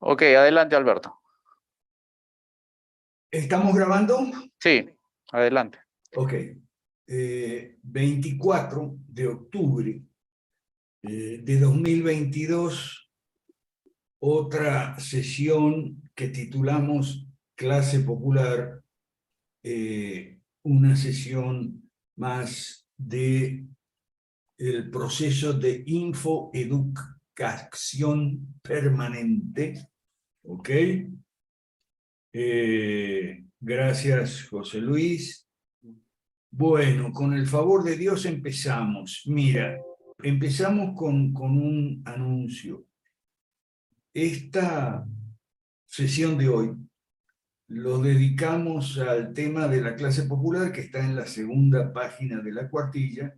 Ok, adelante, Alberto. ¿Estamos grabando? Sí, adelante. Ok. 24 de octubre de 2022, otra sesión que titulamos Clase Popular, una sesión más de el proceso de infoeducación permanente. ¿Ok? Gracias, José Luis. Bueno, con el favor de Dios empezamos. Mira, empezamos con un anuncio. Esta sesión de hoy lo dedicamos al tema de la clase popular, que está en la segunda página de la cuartilla,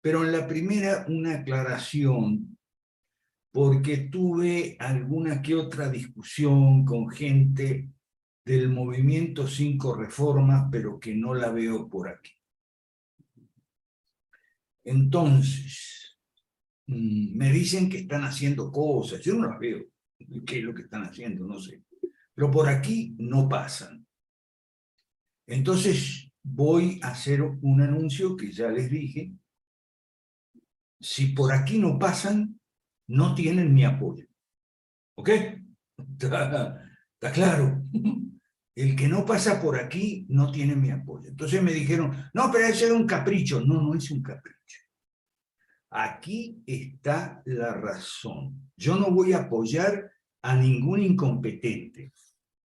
pero en la primera una aclaración, porque tuve alguna que otra discusión con gente del movimiento 5 Reformas, pero que no la veo por aquí. Entonces, me dicen que están haciendo cosas, yo no las veo, qué es lo que están haciendo, no sé, pero por aquí no pasan. Entonces voy a hacer un anuncio que ya les dije: si por aquí no pasan, no tienen mi apoyo. ¿Ok? Está claro. El que no pasa por aquí no tiene mi apoyo. Entonces me dijeron, no, pero ese es un capricho. No, no es un capricho. Aquí está la razón. Yo no voy a apoyar a ningún incompetente,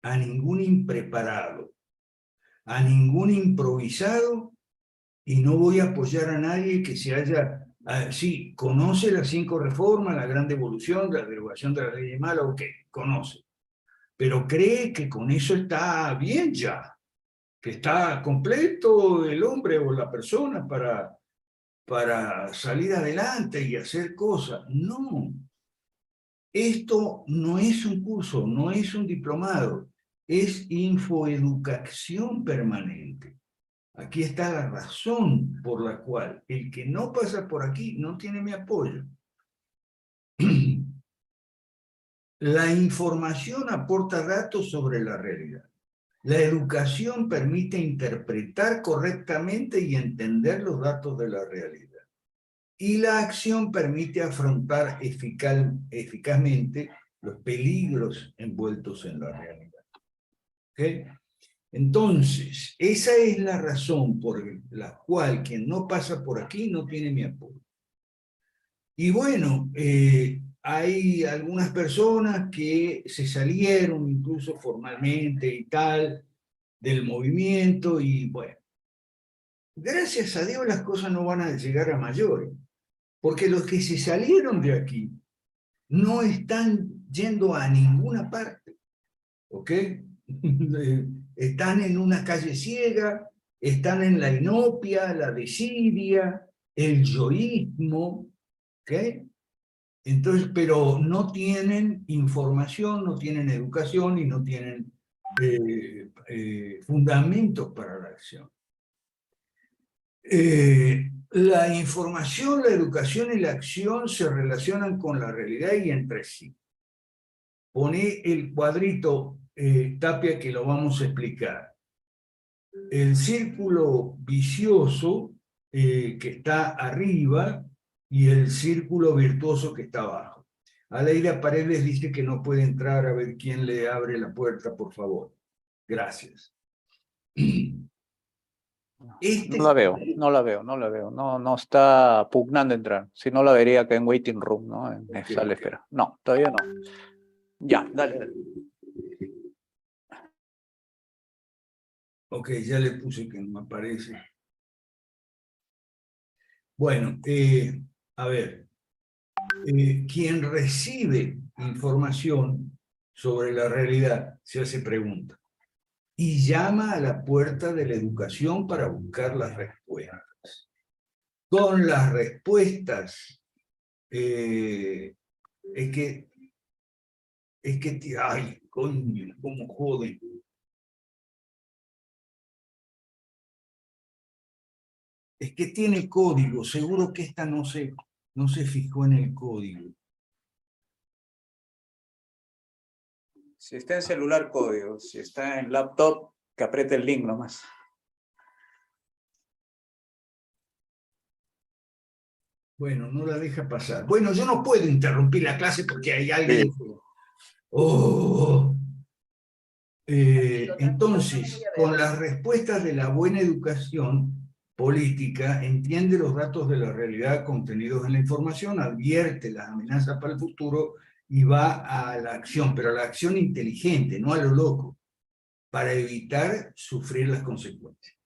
a ningún impreparado, a ningún improvisado, y no voy a apoyar a nadie que se haya, sí, conoce las 5 reformas, la gran devolución, la derogación de la ley de mala, ok, conoce, pero cree que con eso está bien ya, que está completo el hombre o la persona para salir adelante y hacer cosas. No, esto no es un curso, no es un diplomado, es infoeducación permanente. Aquí está la razón por la cual el que no pasa por aquí no tiene mi apoyo. La información aporta datos sobre la realidad. La educación permite interpretar correctamente y entender los datos de la realidad. Y la acción permite afrontar eficazmente los peligros envueltos en la realidad. ¿Okay? Entonces, esa es la razón por la cual quien no pasa por aquí no tiene mi apoyo. Y bueno, hay algunas personas que se salieron incluso formalmente y tal del movimiento, y bueno, gracias a Dios las cosas no van a llegar a mayores, porque los que se salieron de aquí no están yendo a ninguna parte, ¿ok? Están en una calle ciega, están en la inopia, la desidia, el yoísmo, ¿ok? Entonces, pero no tienen información, no tienen educación y no tienen fundamentos para la acción. La información, la educación y la acción se relacionan con la realidad y entre sí. Pone el cuadrito, Tapia, que lo vamos a explicar. El círculo vicioso que está arriba y el círculo virtuoso que está abajo. Aleida Paredes dice que no puede entrar, a ver quién le abre la puerta, por favor. Gracias. No la veo, no la veo, no la veo. No, no está pugnando entrar. Si no, la vería acá en waiting room, ¿no? En sala de espera. No, todavía no. Ya, dale, dale. Ok, ya le puse que no aparece. Bueno, a ver. Quien recibe información sobre la realidad se hace preguntas y llama a la puerta de la educación para buscar las respuestas. Con las respuestas, es que, ay, coño, cómo joden. Es que tiene código, seguro que esta no se fijó en el código. Si está en celular, código. Si está en laptop, que apriete el link nomás. Bueno, no la deja pasar. Bueno, yo no puedo interrumpir la clase porque hay alguien... Oh. Entonces, con las respuestas de la buena educación política, entiende los datos de la realidad contenidos en la información, advierte las amenazas para el futuro y va a la acción, pero a la acción inteligente, no a lo loco, para evitar sufrir las consecuencias.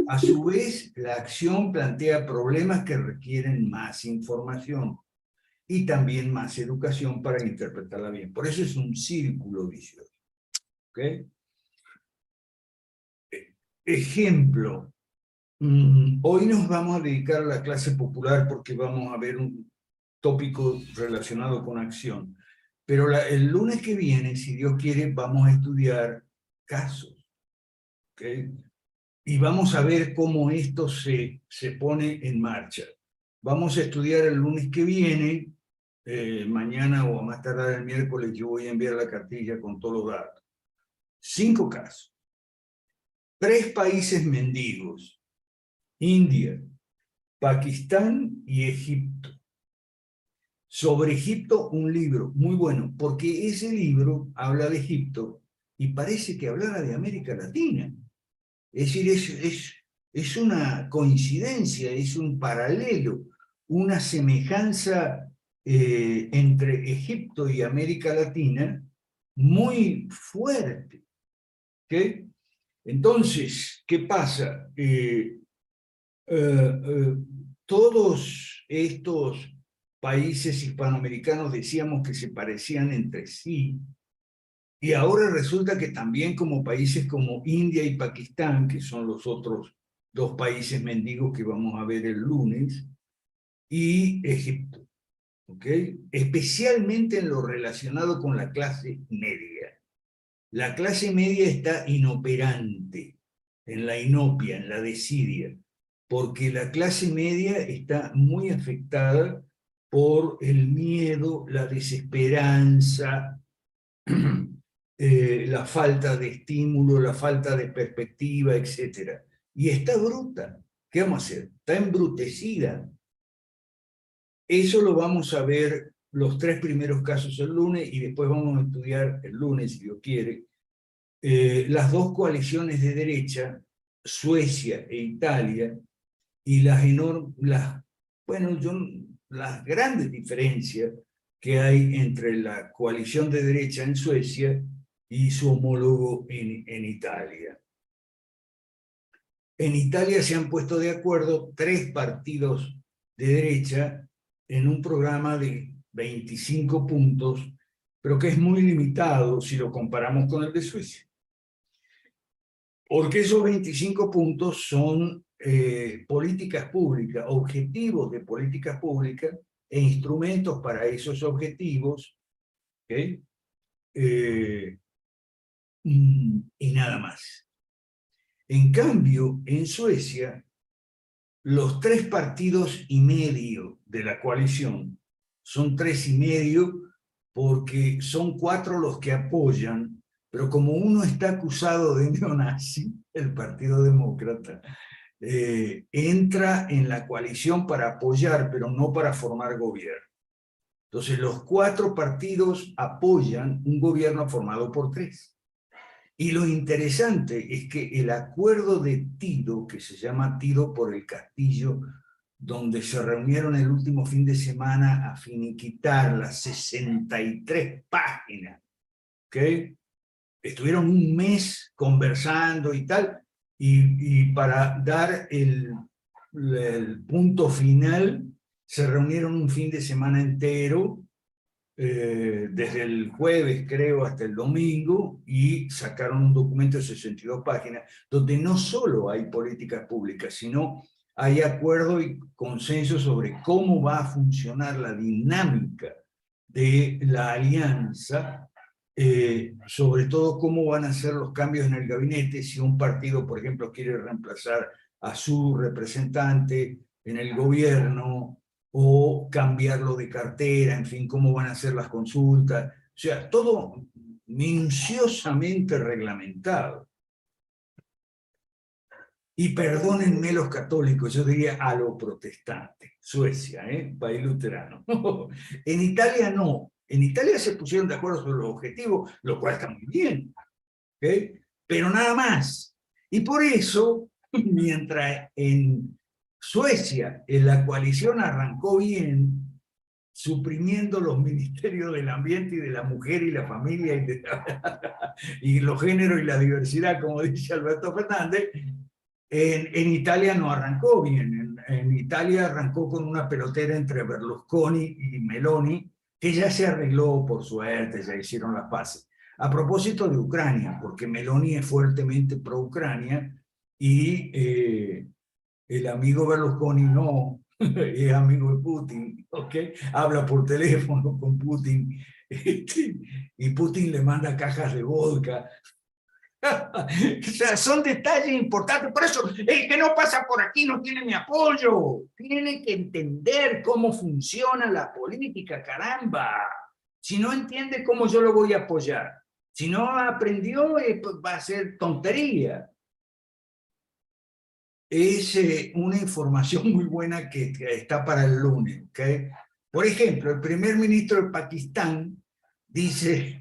A su vez, la acción plantea problemas que requieren más información y también más educación para interpretarla bien. Por eso es un círculo vicioso. ¿Ok? Ejemplo. Hoy nos vamos a dedicar a la clase popular porque vamos a ver un tópico relacionado con acción. Pero el lunes que viene, si Dios quiere, vamos a estudiar casos. ¿Okay? Y vamos a ver cómo esto se pone en marcha. Vamos a estudiar el lunes que viene, mañana o a más tardar el miércoles yo voy a enviar la cartilla con todos los datos. 5 casos. 3 países mendigos: India, Pakistán y Egipto. Sobre Egipto, un libro muy bueno, porque ese libro habla de Egipto y parece que hablara de América Latina. Es decir, es una coincidencia, es un paralelo, una semejanza entre Egipto y América Latina muy fuerte. ¿Okay? Entonces, ¿qué pasa? Todos estos países hispanoamericanos decíamos que se parecían entre sí, y ahora resulta que también como países como India y Pakistán, que son los otros 2 países mendigos que vamos a ver el lunes, y Egipto, ¿ok? Especialmente en lo relacionado con la clase media. La clase media está inoperante, en la inopia, en la desidia, porque la clase media está muy afectada por el miedo, la desesperanza, la falta de estímulo, la falta de perspectiva, etc. Y está bruta. ¿Qué vamos a hacer? Está embrutecida. Eso lo vamos a ver los 3 primeros casos el lunes y después vamos a estudiar el lunes, si Dios quiere, las 2 coaliciones de derecha, Suecia e Italia, y las grandes diferencias que hay entre la coalición de derecha en Suecia y su homólogo en Italia. En Italia se han puesto de acuerdo 3 partidos de derecha en un programa de 25 puntos, pero que es muy limitado si lo comparamos con el de Suecia. Porque esos 25 puntos son políticas públicas, objetivos de políticas públicas e instrumentos para esos objetivos, ¿okay? Y nada más. En cambio, en Suecia, los 3 partidos y medio de la coalición son 3 y medio porque son 4 los que apoyan, pero como uno está acusado de neonazi, el Partido Demócrata, entra en la coalición para apoyar, pero no para formar gobierno. Entonces, los 4 partidos apoyan un gobierno formado por 3. Y lo interesante es que el acuerdo de Tiro, que se llama Tiro por el Castillo, donde se reunieron el último fin de semana a finiquitar las 63 páginas, ¿okay? Estuvieron un mes conversando y tal, y para dar el punto final, se reunieron un fin de semana entero, desde el jueves, creo, hasta el domingo, y sacaron un documento de 62 páginas, donde no solo hay políticas públicas, sino hay acuerdo y consenso sobre cómo va a funcionar la dinámica de la alianza, sobre todo cómo van a ser los cambios en el gabinete, si un partido, por ejemplo, quiere reemplazar a su representante en el gobierno, o cambiarlo de cartera, en fin, cómo van a ser las consultas. O sea, todo minuciosamente reglamentado. Y perdónenme los católicos, yo diría a lo protestante. Suecia, país luterano. En Italia no. En Italia se pusieron de acuerdo sobre los objetivos, lo cual está muy bien. ¿Okay? Pero nada más. Y por eso, mientras en Suecia la coalición arrancó bien, suprimiendo los ministerios del ambiente y de la mujer y la familia y los géneros y la diversidad, como dice Alberto Fernández, en Italia no arrancó bien. En Italia arrancó con una pelotera entre Berlusconi y Meloni, que ya se arregló por suerte, ya hicieron las paces. A propósito de Ucrania, porque Meloni es fuertemente pro-Ucrania y el amigo Berlusconi no, es amigo de Putin, ¿ok? Habla por teléfono con Putin y Putin le manda cajas de vodka. O sea, son detalles importantes. Por eso, el que no pasa por aquí no tiene mi apoyo. Tiene que entender cómo funciona la política, caramba. Si no entiende cómo yo lo voy a apoyar. Si no aprendió, pues va a ser tontería. Es una información muy buena que está para el lunes, ¿okay? Por ejemplo, el primer ministro de Pakistán dice,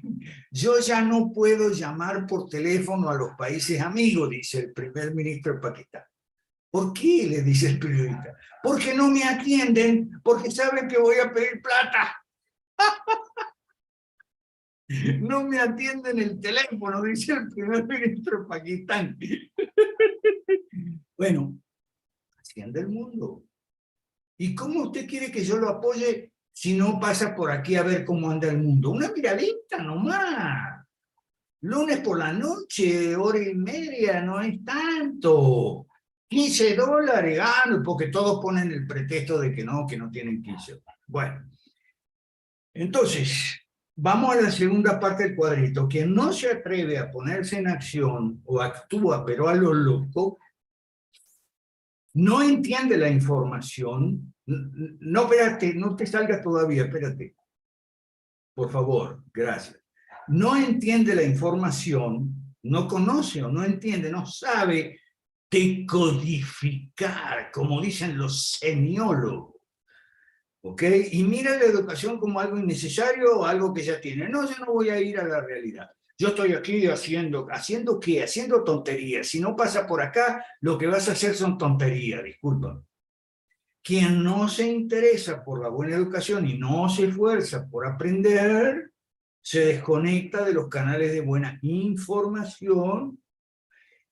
yo ya no puedo llamar por teléfono a los países amigos, dice el primer ministro de Pakistán. ¿Por qué? Le dice el periodista. Porque no me atienden, porque saben que voy a pedir plata. No me atienden el teléfono, dice el primer ministro de Pakistán. Bueno, así anda el mundo. ¿Y cómo usted quiere que yo lo apoye si no pasa por aquí a ver cómo anda el mundo? Una miradita nomás. Lunes por la noche, hora y media, no es tanto. $15, porque todos ponen el pretexto de que no tienen 15. Bueno, entonces, vamos a la segunda parte del cuadrito. Quien no se atreve a ponerse en acción o actúa, pero a lo loco, no entiende la información. No, espérate, no te salgas todavía, espérate. Por favor, gracias. No entiende la información, no conoce o no entiende, no sabe decodificar, como dicen los semiólogos. ¿Ok? Y mira la educación como algo innecesario o algo que ya tiene. No, yo no voy a ir a la realidad. Yo estoy aquí ¿haciendo qué? Haciendo tonterías. Si no pasa por acá, lo que vas a hacer son tonterías, disculpa. Quien no se interesa por la buena educación y no se esfuerza por aprender, se desconecta de los canales de buena información,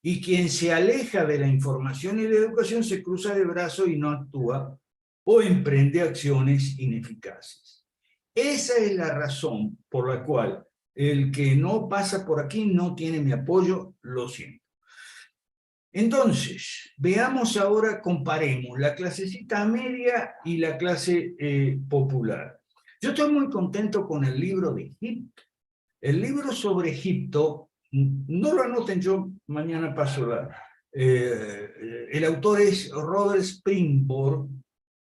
y quien se aleja de la información y la educación se cruza de brazos y no actúa o emprende acciones ineficaces. Esa es la razón por la cual el que no pasa por aquí no tiene mi apoyo, lo siento. Entonces, veamos ahora, comparemos la clasecita media y la clase popular. Yo estoy muy contento con el libro de Egipto. El libro sobre Egipto, no lo anoten, yo mañana paso el autor es Robert Springborg,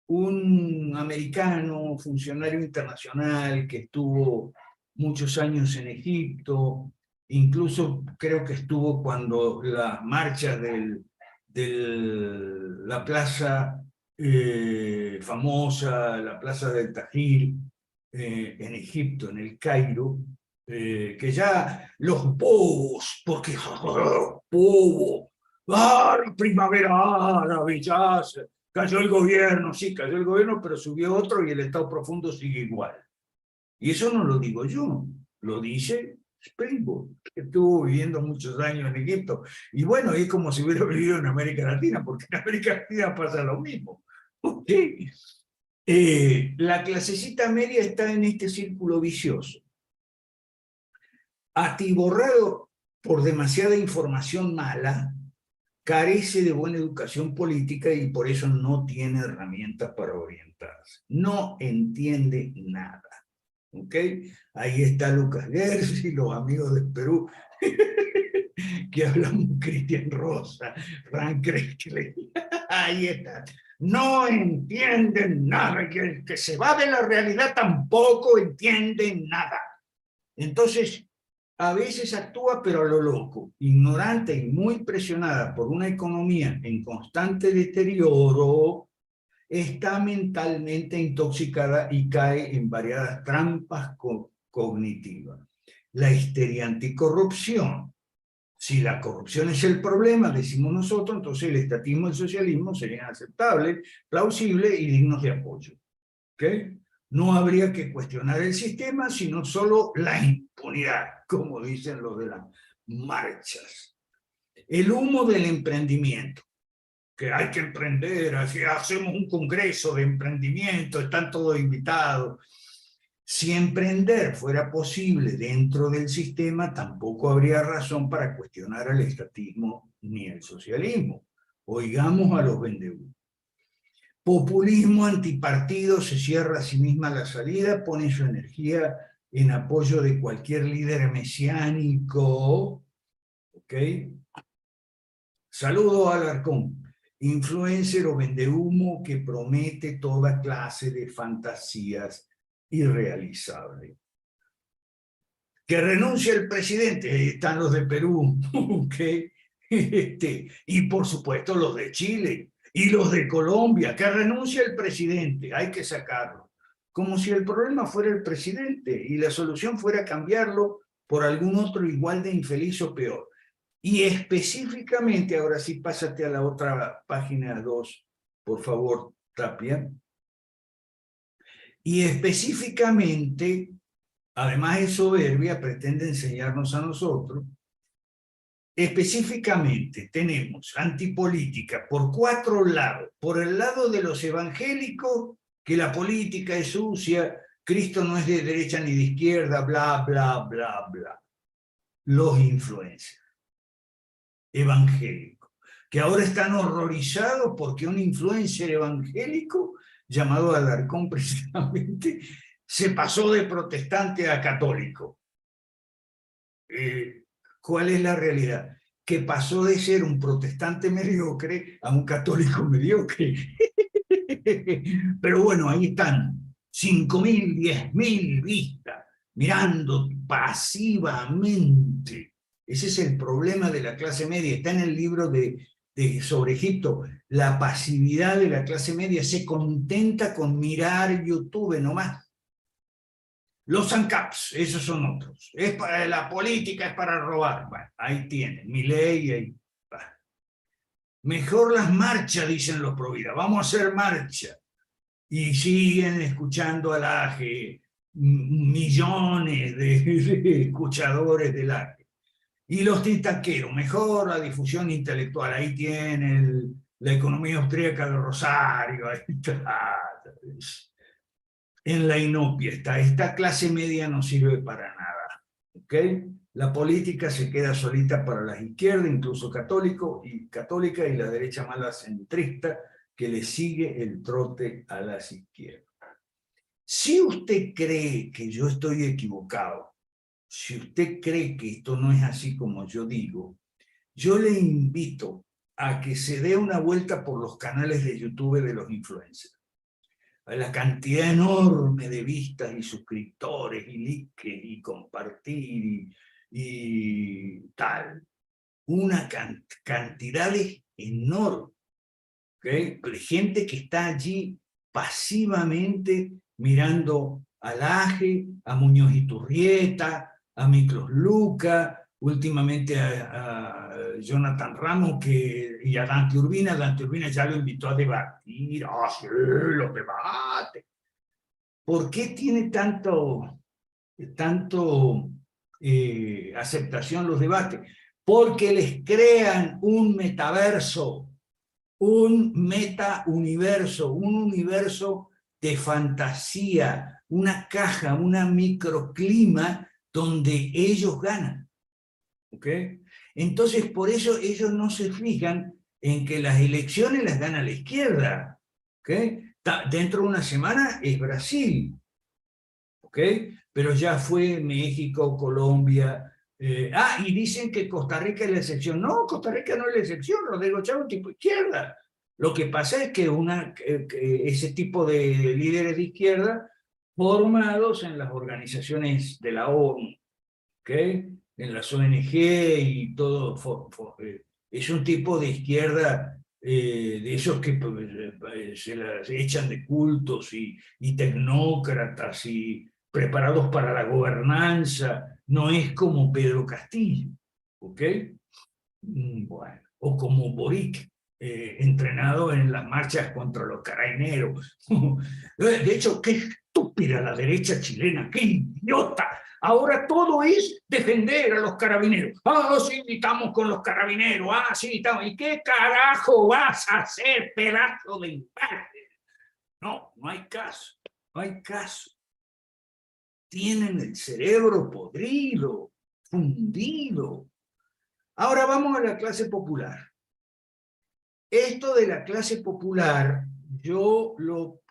un americano, funcionario internacional que estuvo muchos años en Egipto, incluso creo que estuvo cuando las marchas de la plaza famosa, la plaza del Tahrir, en Egipto, en el Cairo, que ya los bobos, porque bobo, la primavera árabe, ya cayó el gobierno, sí, cayó el gobierno, pero subió otro y el Estado profundo sigue igual. Y eso no lo digo yo, lo dice Springborg, que estuvo viviendo muchos años en Egipto. Y bueno, es como si hubiera vivido en América Latina, porque en América Latina pasa lo mismo. ¿Okay? La clasecita media está en este círculo vicioso, atiborrado por demasiada información mala, carece de buena educación política y por eso no tiene herramientas para orientarse. No entiende nada. ¿Ok? Ahí está Lucas Gersi, los amigos del Perú, que hablamos, Cristian Rosa, Frank Krekle. Ahí está. No entienden nada, y el que se va de la realidad tampoco entiende nada. Entonces, a veces actúa pero a lo loco, ignorante y muy presionada por una economía en constante deterioro, está mentalmente intoxicada y cae en variadas trampas cognitivas. La histeria anticorrupción. Si la corrupción es el problema, decimos nosotros, entonces el estatismo y el socialismo serían aceptables, plausibles y dignos de apoyo. ¿Okay? No habría que cuestionar el sistema, sino solo la impunidad, como dicen los de las marchas. El humo del emprendimiento, que hay que emprender, así hacemos un congreso de emprendimiento, están todos invitados. Si emprender fuera posible dentro del sistema, tampoco habría razón para cuestionar al estatismo ni el socialismo. Oigamos a los vendehumos. Populismo antipartido, se cierra a sí misma la salida, pone su energía en apoyo de cualquier líder mesiánico. ¿Ok? Saludo a Alarcón. Influencer o vendehumo que promete toda clase de fantasías irrealizables. Que renuncie el presidente, ahí están los de Perú, ¿okay? Y por supuesto los de Chile y los de Colombia, que renuncie el presidente, hay que sacarlo. Como si el problema fuera el presidente y la solución fuera cambiarlo por algún otro igual de infeliz o peor. Y específicamente, ahora sí, pásate a la otra página 2, por favor, Tapia. Y específicamente, además de soberbia, pretende enseñarnos a nosotros. Específicamente tenemos antipolítica por 4 lados. Por el lado de los evangélicos, que la política es sucia, Cristo no es de derecha ni de izquierda, bla, bla, bla, bla. Los influencers evangélicos, que ahora están horrorizados porque un influencer evangélico, llamado Alarcón precisamente, se pasó de protestante a católico. ¿Cuál es la realidad? Que pasó de ser un protestante mediocre a un católico mediocre. Pero bueno, ahí están, 5.000, 10.000 vistas, mirando pasivamente. Ese es el problema de la clase media. Está en el libro sobre Egipto. La pasividad de la clase media se contenta con mirar YouTube nomás. Los ANCAPs, esos son otros. Es para la política, es para robar. Bueno, ahí tienen, Milei, ahí va. Mejor las marchas, dicen los pro vida. Vamos a hacer marcha. Y siguen escuchando al AGE, millones de escuchadores del AGE. Y los tintaqueros, mejor la difusión intelectual. Ahí tienen la economía austríaca de Rosario, ahí está. En la inopia está. Esta clase media no sirve para nada. ¿Okay? La política se queda solita para las izquierdas, incluso católica, y la derecha mala centrista, que le sigue el trote a las izquierdas. Si usted cree que yo estoy equivocado, si usted cree que esto no es así como yo digo, yo le invito a que se dé una vuelta por los canales de YouTube de los influencers. La cantidad enorme de vistas y suscriptores y likes y compartir y tal. Una cantidad enorme, ¿okay? De gente que está allí pasivamente mirando al AGE, a Muñoz Iturrieta, a Miklos Luca, últimamente a Jonathan Ramos y a Dante Urbina. Dante Urbina ya lo invitó a debatir. ¡Ah, sí, los debates! ¿Por qué tiene tanto aceptación los debates? Porque les crean un metaverso, un meta-universo, un universo de fantasía, una caja, una microclima donde ellos ganan. ¿Ok? Entonces, por eso ellos no se fijan en que las elecciones las gana la izquierda. ¿Ok? Dentro de una semana es Brasil. ¿Ok? Pero ya fue México, Colombia. Y dicen que Costa Rica es la excepción. No, Costa Rica no es la excepción. Rodrigo Chávez tipo izquierda. Lo que pasa es que ese tipo de líderes de izquierda formados en las organizaciones de la ONU, ¿okay? en las ONG y todo. Es un tipo de izquierda, de esos que se las echan de cultos y tecnócratas y preparados para la gobernanza. No es como Pedro Castillo, ¿ok? Bueno, o como Boric, entrenado en las marchas contra los carabineros. De hecho, qué estúpida la derecha chilena, qué idiota. Ahora todo es defender a los carabineros. Ah, sí, estamos con los carabineros. Ah, sí, estamos. ¿Y qué carajo vas a hacer, pedazo de infante? No, no hay caso. No hay caso. Tienen el cerebro podrido, fundido. Ahora vamos a la clase popular. Esto de la clase popular, yo lo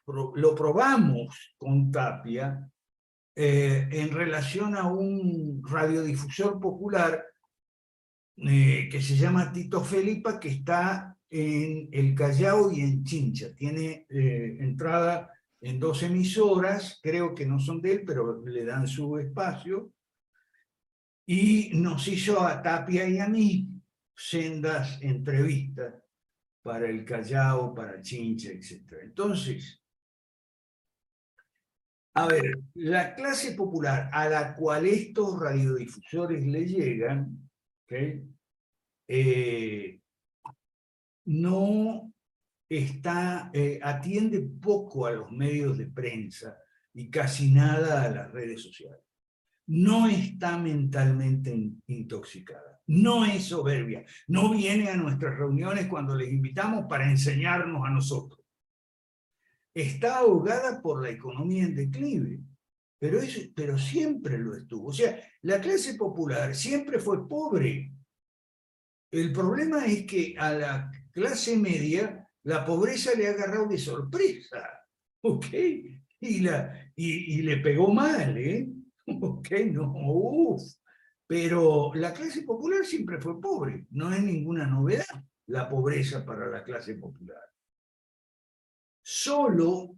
probamos con Tapia en relación a un radiodifusor popular que se llama Tito Felipa, que está en el Callao y en Chincha. Tiene entrada en 2 emisoras, creo que no son de él, pero le dan su espacio. Y nos hizo a Tapia y a mí sendas entrevistas para el Callao, para Chincha, etc. Entonces, a ver, la clase popular a la cual estos radiodifusores le llegan, ¿okay? No está, atiende poco a los medios de prensa y casi nada a las redes sociales. No está mentalmente intoxicada, no es soberbia, no viene a nuestras reuniones cuando les invitamos para enseñarnos a nosotros. Está ahogada por la economía en declive, pero siempre lo estuvo. O sea, la clase popular siempre fue pobre. El problema es que a la clase media la pobreza le ha agarrado de sorpresa, ¿ok? Y le pegó mal, ¿eh? ¿Ok? No, uff. Pero la clase popular siempre fue pobre, no es ninguna novedad la pobreza para la clase popular. Solo,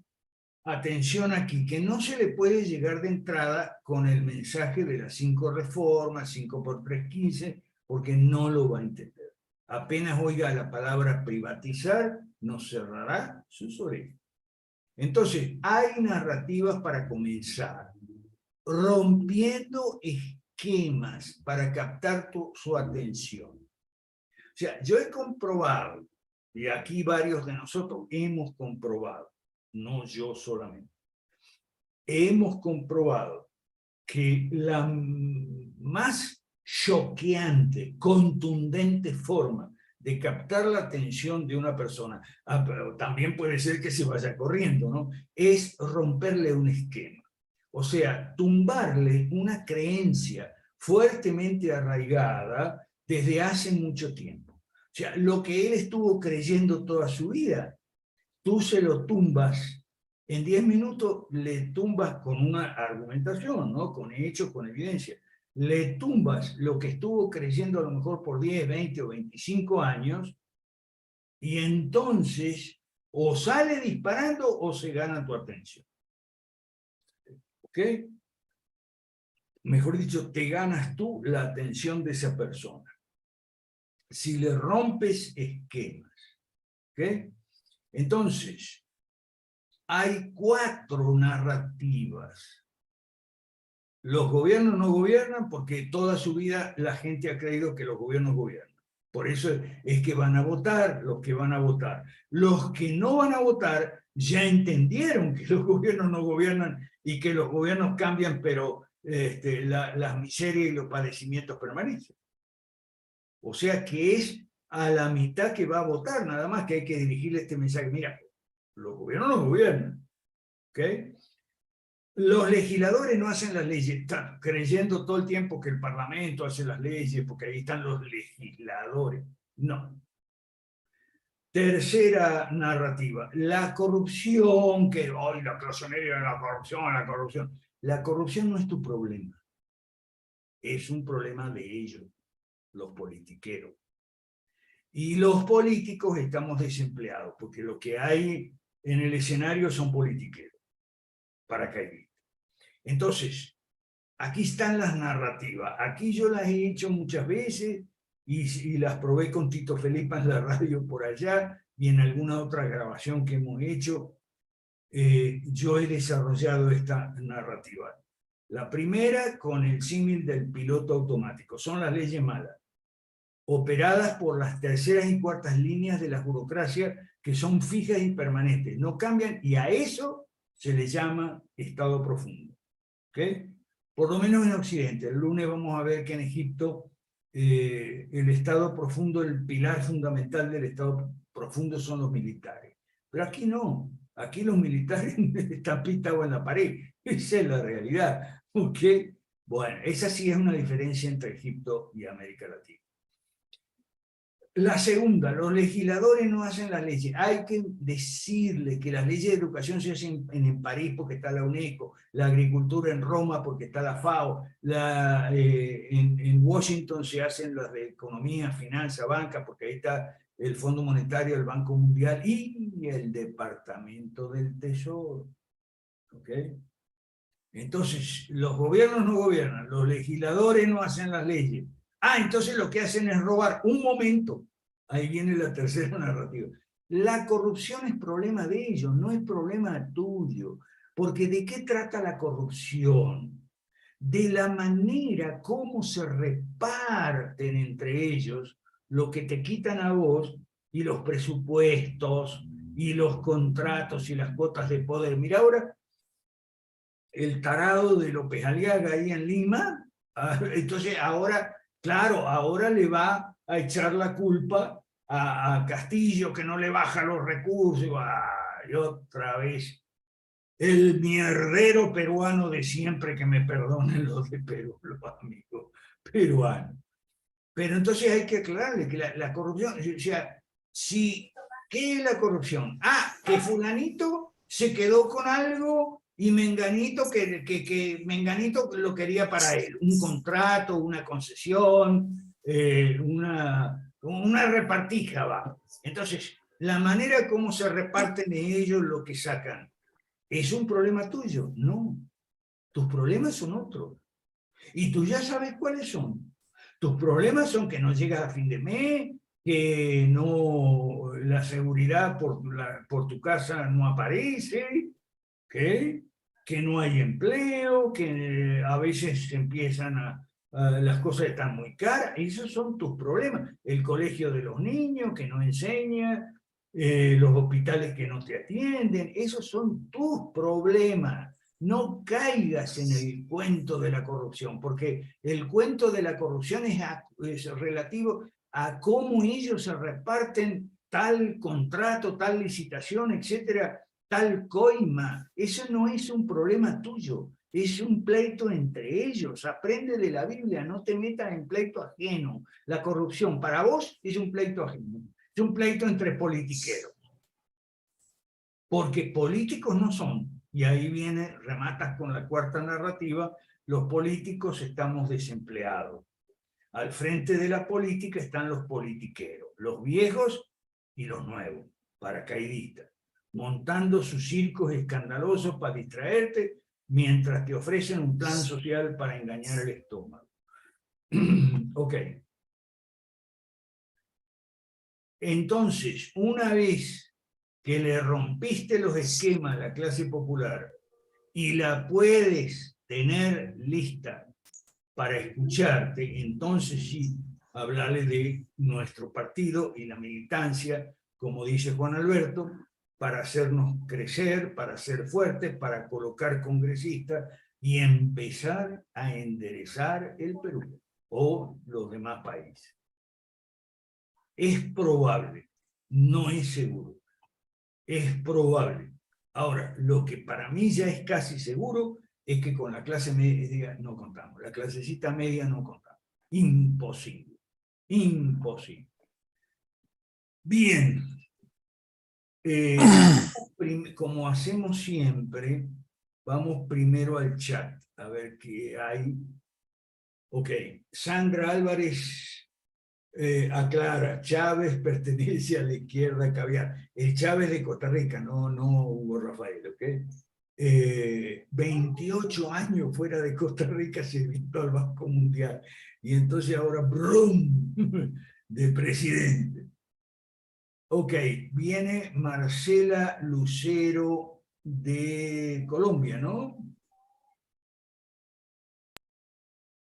atención aquí, que no se le puede llegar de entrada con el mensaje de las 5 reformas, 5 por 3, 15, porque no lo va a entender. Apenas oiga la palabra privatizar, nos cerrará sus orejas. Entonces, hay narrativas para comenzar, rompiendo esquemas para captar su atención. O sea, yo he comprobado, y aquí varios de nosotros hemos comprobado, no yo solamente, hemos comprobado que la más choqueante, contundente forma de captar la atención de una persona, pero también puede ser que se vaya corriendo, ¿no? Es romperle un esquema. O sea, tumbarle una creencia fuertemente arraigada desde hace mucho tiempo. O sea, lo que él estuvo creyendo toda su vida, tú se lo tumbas, en 10 minutos le tumbas con una argumentación, ¿no? Con hechos, con evidencia. Le tumbas lo que estuvo creyendo a lo mejor por 10, 20 o 25 años, y entonces o sale disparando o se gana tu atención. ¿Ok? Mejor dicho, te ganas tú la atención de esa persona. Si le rompes esquemas. ¿Ok? Entonces, hay 4 narrativas. Los gobiernos no gobiernan porque toda su vida la gente ha creído que los gobiernos gobiernan. Por eso es que van a votar los que van a votar. Los que no van a votar ya entendieron que los gobiernos no gobiernan y que los gobiernos cambian, pero las miserias y los padecimientos permanecen. O sea que es a la mitad que va a votar, nada más que hay que dirigirle este mensaje. Mira, los gobiernos no gobiernan. ¿Ok? Los legisladores no hacen las leyes, están creyendo todo el tiempo que el Parlamento hace las leyes, porque ahí están los legisladores. No. Tercera narrativa, la corrupción, que hoy la clase media, la corrupción, la corrupción. La corrupción no es tu problema, es un problema de ellos, los politiqueros. Y los políticos estamos desempleados, porque lo que hay en el escenario son politiqueros, paracaidistas. Entonces, aquí están las narrativas. Aquí yo las he hecho muchas veces y las probé con Tito Felipa en la radio por allá y en alguna otra grabación que hemos hecho. Yo he desarrollado esta narrativa. La primera con el símil del piloto automático. Son las leyes malas, operadas por las terceras y cuartas líneas de la burocracia, que son fijas y permanentes, no cambian, y a eso se le llama estado profundo. ¿Okay? Por lo menos en Occidente. El lunes vamos a ver que en Egipto el estado profundo, el pilar fundamental del estado profundo son los militares. Pero aquí no. Aquí los militares están pintados en la pared. Esa es la realidad. ¿Okay? Bueno, esa sí es una diferencia entre Egipto y América Latina. La segunda, los legisladores no hacen las leyes. Hay que decirle que las leyes de educación se hacen en París porque está la UNESCO, la agricultura en Roma porque está la FAO, en Washington se hacen las de economía, finanza, banca, porque ahí está el Fondo Monetario, el Banco Mundial y el Departamento del Tesoro. ¿Okay? Entonces, los gobiernos no gobiernan, los legisladores no hacen las leyes. Entonces lo que hacen es robar. Un momento, ahí viene la tercera narrativa. La corrupción es problema de ellos, no es problema tuyo. Porque ¿de qué trata la corrupción? De la manera como se reparten entre ellos lo que te quitan a vos y los presupuestos y los contratos y las cuotas de poder. Mira ahora el tarado de López Aliaga ahí en Lima, entonces ahora, claro, ahora le va a echar la culpa a Castillo, que no le baja los recursos, y otra vez, el mierdero peruano de siempre, que me perdonen los de Perú, los amigos peruanos. Pero entonces hay que aclararle que la corrupción, o sea, ¿qué es la corrupción? Que fulanito se quedó con algo y Menganito que Menganito lo quería para él, un contrato, una concesión, una repartija, va. Entonces, la manera como se reparten ellos lo que sacan, ¿es un problema tuyo? No, tus problemas son otros. Y tú ya sabes cuáles son. Tus problemas son que no llegas a fin de mes, que no, la seguridad por tu casa no aparece, ¿okay? Que no hay empleo, que a veces empiezan las cosas están muy caras. Esos son tus problemas. El colegio de los niños que no enseña, los hospitales que no te atienden, esos son tus problemas. No caigas en el cuento de la corrupción, porque el cuento de la corrupción es relativo a cómo ellos se reparten tal contrato, tal licitación, etcétera, tal coima. Eso no es un problema tuyo, es un pleito entre ellos. Aprende de la Biblia, no te metas en pleito ajeno. La corrupción para vos es un pleito ajeno, es un pleito entre politiqueros. Porque políticos no son. Y ahí viene, rematas con la cuarta narrativa, los políticos estamos desempleados. Al frente de la política están los politiqueros, los viejos y los nuevos, paracaidistas, montando sus circos escandalosos para distraerte mientras te ofrecen un plan social para engañar el estómago. Ok. Entonces, una vez que le rompiste los esquemas a la clase popular y la puedes tener lista para escucharte, entonces sí, hablarle de nuestro partido y la militancia, como dice Juan Alberto, para hacernos crecer, para ser fuertes, para colocar congresistas y empezar a enderezar el Perú o los demás países. Es probable, no es seguro. Es probable. Ahora, lo que para mí ya es casi seguro es que con la clase media no contamos. La clasecita media no contamos. Imposible. Imposible. Bien. Como hacemos siempre, vamos primero al chat. A ver qué hay. Ok. Sandra Álvarez aclara, Chávez pertenece a la izquierda caviar. El Chávez de Costa Rica, no Hugo Rafael, ¿ok? 28 años fuera de Costa Rica sirviendo al Banco Mundial. Y entonces ahora, ¡brum!, de presidente. Ok, viene Marcela Lucero de Colombia, ¿no?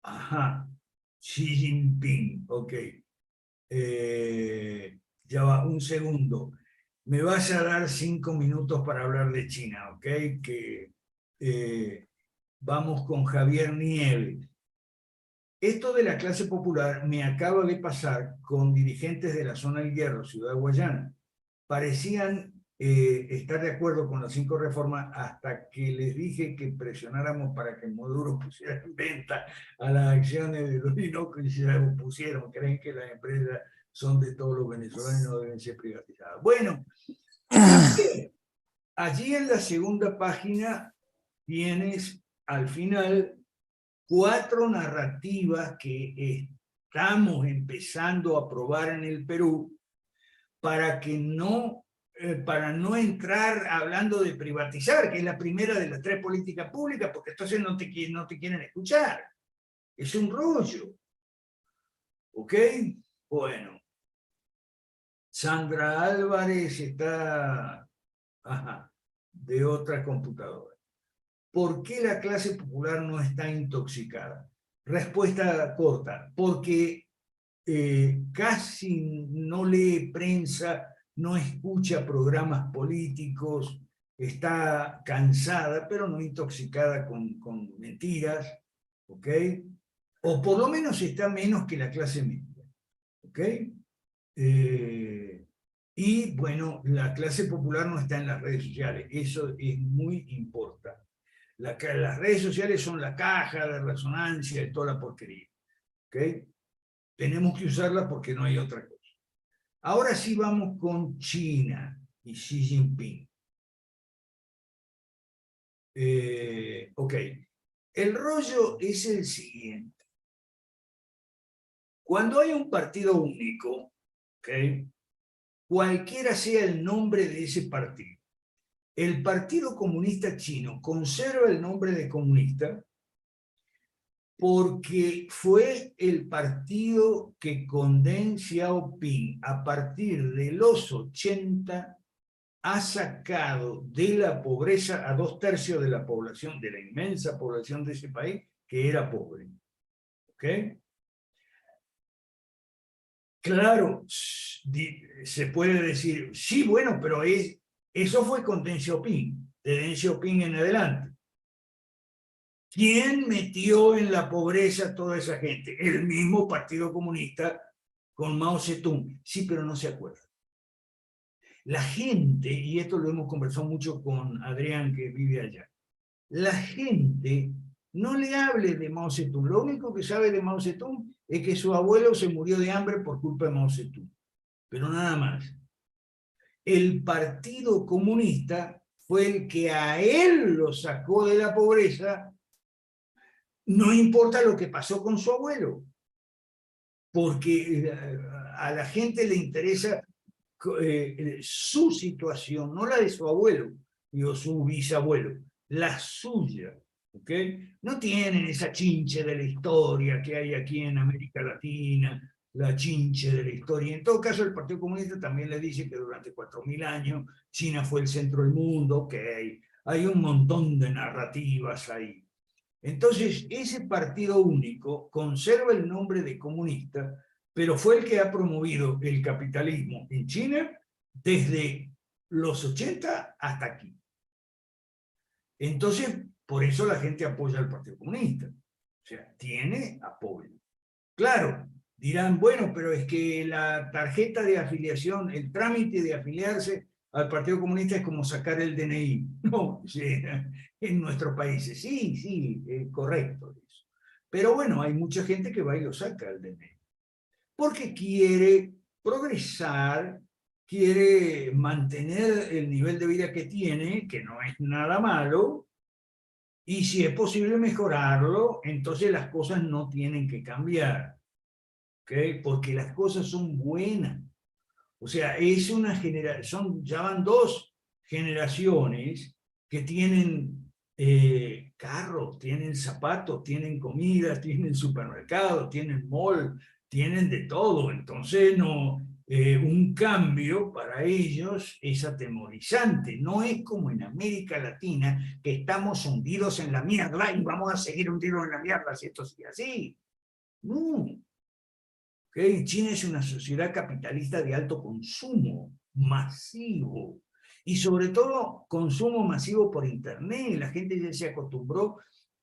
Ajá, Xi Jinping, ok. Ya va, un segundo. Me vas a dar 5 minutos para hablar de China, ¿ok? Que vamos con Javier Nieves. Esto de la clase popular me acaba de pasar con dirigentes de la zona del Hierro, Ciudad Guayana. Parecían estar de acuerdo con las 5 reformas hasta que les dije que presionáramos para que Maduro pusiera en venta a las acciones de los y se las pusieron. Creen que las empresas son de todos los venezolanos y no deben ser privatizadas. Bueno, allí en la segunda página tienes al final 4 narrativas que estamos empezando a probar en el Perú para no entrar hablando de privatizar, que es la primera de las 3 políticas públicas, porque entonces no te quieren escuchar. Es un rollo. ¿Ok? Bueno. Sandra Álvarez está de otra computadora. ¿Por qué la clase popular no está intoxicada? Respuesta corta, porque casi no lee prensa, no escucha programas políticos, está cansada, pero no intoxicada con mentiras, ¿ok? O por lo menos está menos que la clase media, ¿ok? Y bueno, la clase popular no está en las redes sociales, eso es muy importante. Las redes sociales son la caja de resonancia de toda la porquería, ¿ok? Tenemos que usarla porque no hay otra cosa. Ahora sí vamos con China y Xi Jinping. Ok, el rollo es el siguiente. Cuando hay un partido único, ¿okay?, cualquiera sea el nombre de ese partido, el Partido Comunista Chino conserva el nombre de comunista porque fue el partido que con Deng Xiaoping a partir de los 80 ha sacado de la pobreza a 2/3 de la población, de la inmensa población de ese país, que era pobre. ¿Ok? Claro, se puede decir, sí, bueno, pero eso fue con Deng Xiaoping, de Deng Xiaoping en adelante. ¿Quién metió en la pobreza a toda esa gente? El mismo Partido Comunista con Mao Zedong. Sí, pero no se acuerda. La gente, y esto lo hemos conversado mucho con Adrián que vive allá, la gente no le hable de Mao Zedong. Lo único que sabe de Mao Zedong es que su abuelo se murió de hambre por culpa de Mao Zedong. Pero nada más. El Partido Comunista fue el que a él lo sacó de la pobreza, no importa lo que pasó con su abuelo, porque a la gente le interesa su situación, no la de su abuelo o su bisabuelo, la suya. ¿Okay? No tienen esa chinche de la historia que hay aquí en América Latina, la chinche de la historia. En todo caso, el Partido Comunista también le dice que durante 4000 años China fue el centro del mundo. Ok, hay un montón de narrativas ahí. Entonces, ese partido único conserva el nombre de comunista, pero fue el que ha promovido el capitalismo en China desde los 80 hasta aquí. Entonces, por eso la gente apoya al Partido Comunista. O sea, tiene apoyo. Claro, dirán, bueno, pero es que la tarjeta de afiliación, el trámite de afiliarse al Partido Comunista es como sacar el DNI. No, en nuestros países. Sí, sí, correcto eso. Pero bueno, hay mucha gente que va y lo saca el DNI. Porque quiere progresar, quiere mantener el nivel de vida que tiene, que no es nada malo, y si es posible mejorarlo, entonces las cosas no tienen que cambiar. ¿Okay? Porque las cosas son buenas. O sea, es una generación, ya van 2 generaciones que tienen carros, tienen zapatos, tienen comida, tienen supermercado, tienen mall, tienen de todo. Entonces, no, un cambio para ellos es atemorizante. No es como en América Latina, que estamos hundidos en la mierda y vamos a seguir hundidos en la mierda si esto sigue así. No. ¿Okay? China es una sociedad capitalista de alto consumo, masivo. Y sobre todo, consumo masivo por Internet. La gente ya se acostumbró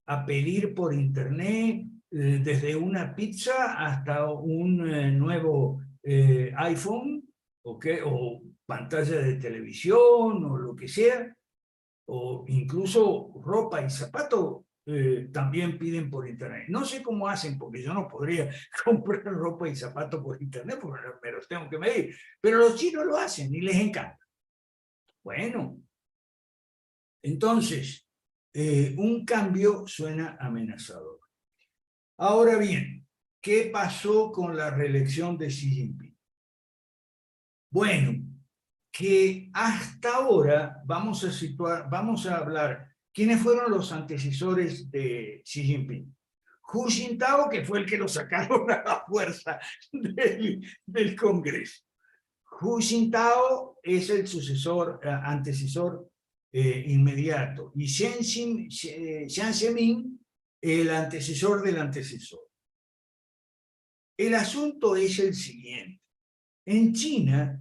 a pedir por Internet desde una pizza hasta un nuevo iPhone, ¿okay? O pantalla de televisión o lo que sea, o incluso ropa y zapatos también piden por Internet. No sé cómo hacen, porque yo no podría comprar ropa y zapatos por Internet, porque me los tengo que medir. Pero los chinos lo hacen y les encanta. Bueno, entonces, un cambio suena amenazador. Ahora bien, ¿qué pasó con la reelección de Xi Jinping? Bueno, que hasta ahora vamos a hablar quiénes fueron los antecesores de Xi Jinping. Hu Jintao, que fue el que lo sacaron a la fuerza del Congreso. Hu Jintao es el antecesor inmediato, y Jiang Zemin, el antecesor del antecesor. El asunto es el siguiente. En China,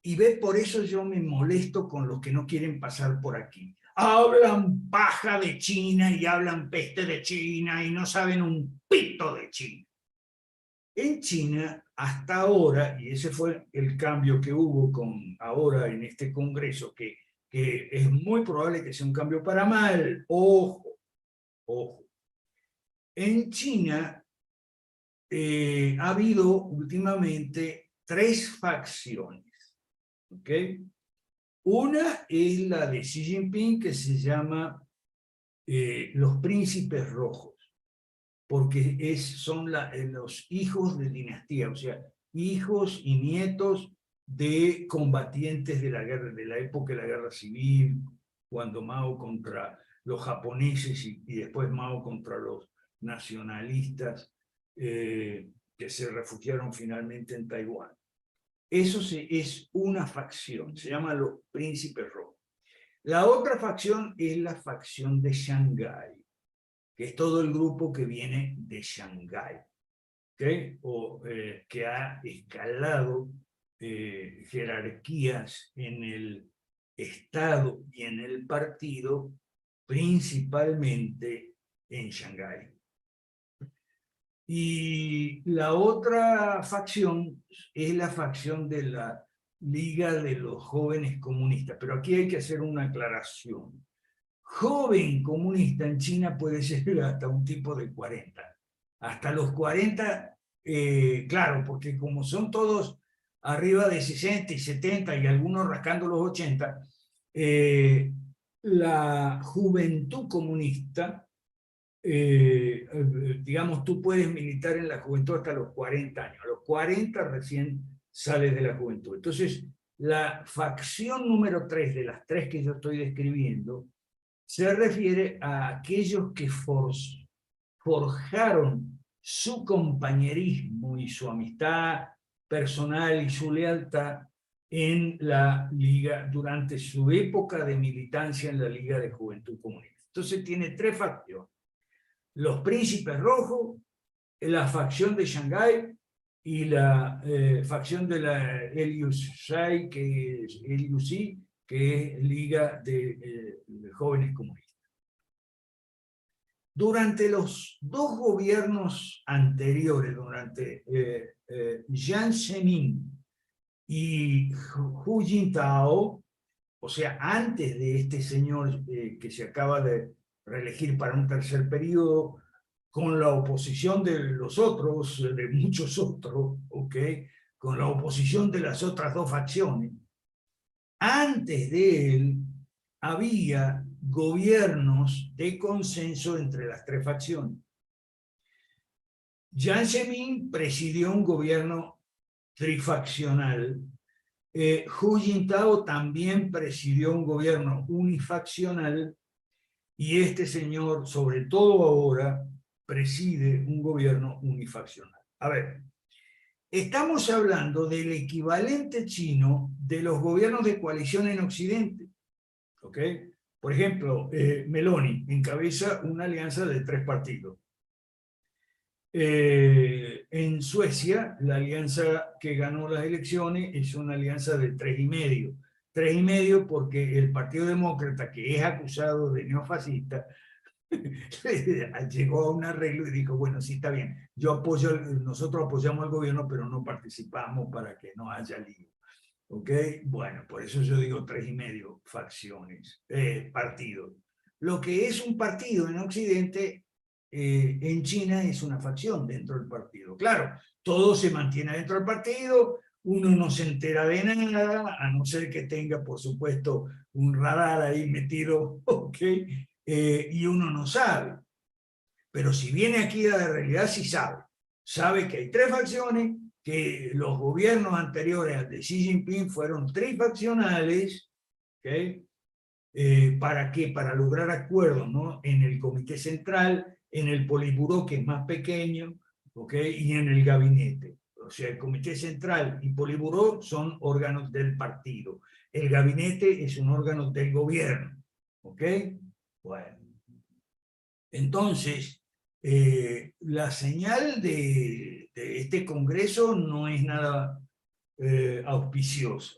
y ve, por eso yo me molesto con los que no quieren pasar por aquí. Hablan paja de China y hablan peste de China y no saben un pito de China. En China, hasta ahora, y ese fue el cambio que hubo ahora en este Congreso, que es muy probable que sea un cambio para mal, ojo, ojo. En China ha habido últimamente 3 facciones. ¿Okay? Una es la de Xi Jinping, que se llama los príncipes rojos, porque son los hijos de dinastía, o sea, hijos y nietos de combatientes de la época de la guerra civil, cuando Mao contra los japoneses y después Mao contra los nacionalistas que se refugiaron finalmente en Taiwán. Eso es una facción, se llama los príncipes rojos. La otra facción es la facción de Shanghái, que es todo el grupo que viene de Shanghái, ¿okay? Que ha escalado jerarquías en el Estado y en el partido, principalmente en Shanghái. Y la otra facción es la facción de la Liga de los Jóvenes Comunistas. Pero aquí hay que hacer una aclaración. Joven comunista en China puede ser hasta un tipo de 40. Hasta los 40, claro, porque como son todos arriba de 60 y 70 y algunos rascando los 80, la juventud comunista, digamos, tú puedes militar en la juventud hasta los 40 años. A los 40 recién sales de la juventud. Entonces, la facción número 3 de las 3 que yo estoy describiendo se refiere a aquellos que forjaron su compañerismo y su amistad personal y su lealtad en la Liga, durante su época de militancia en la Liga de Juventud Comunista. Entonces tiene 3 facciones: los príncipes rojos, la facción de Shanghái y la facción de la LUC, que es Liga de Jóvenes Comunistas. Durante los 2 gobiernos anteriores, durante Jiang Zemin y Hu Jintao, o sea, antes de este señor que se acaba de reelegir para un 3er periodo, con la oposición de los otros, de muchos otros, ¿okay? Con la oposición de las otras 2 facciones, antes de él había gobiernos de consenso entre las 3 facciones. Jiang Zemin presidió un gobierno trifaccional Hu Jintao también presidió un gobierno unifaccional y este señor, sobre todo ahora, preside un gobierno unifaccional. A ver, estamos hablando del equivalente chino de los gobiernos de coalición en Occidente, ¿ok? Por ejemplo, Meloni encabeza una alianza de 3 partidos. En Suecia, la alianza que ganó las elecciones es una alianza de 3,5. 3,5 porque el Partido Demócrata, que es acusado de neofascista, llegó a un arreglo y dijo, bueno, sí, está bien, nosotros apoyamos al gobierno, pero no participamos para que no haya lío. ¿Ok? Bueno, por eso yo digo 3,5 facciones, partidos. Lo que es un partido en Occidente, en China es una facción dentro del partido. Claro, todo se mantiene dentro del partido, uno no se entera de nada, a no ser que tenga, por supuesto, un radar ahí metido, ¿ok? Y uno no sabe. Pero si viene aquí a la realidad, sí sabe. Sabe que hay 3 facciones, que los gobiernos anteriores al de Xi Jinping fueron trifaccionales, ¿okay? ¿Para qué? Para lograr acuerdos, ¿no? En el Comité Central, en el Politburó, que es más pequeño, ¿okay? Y en el gabinete. O sea, el Comité Central y Politburó son órganos del partido. El gabinete es un órgano del gobierno, ¿ok? Bueno. Entonces, la señal de este Congreso no es nada auspiciosa,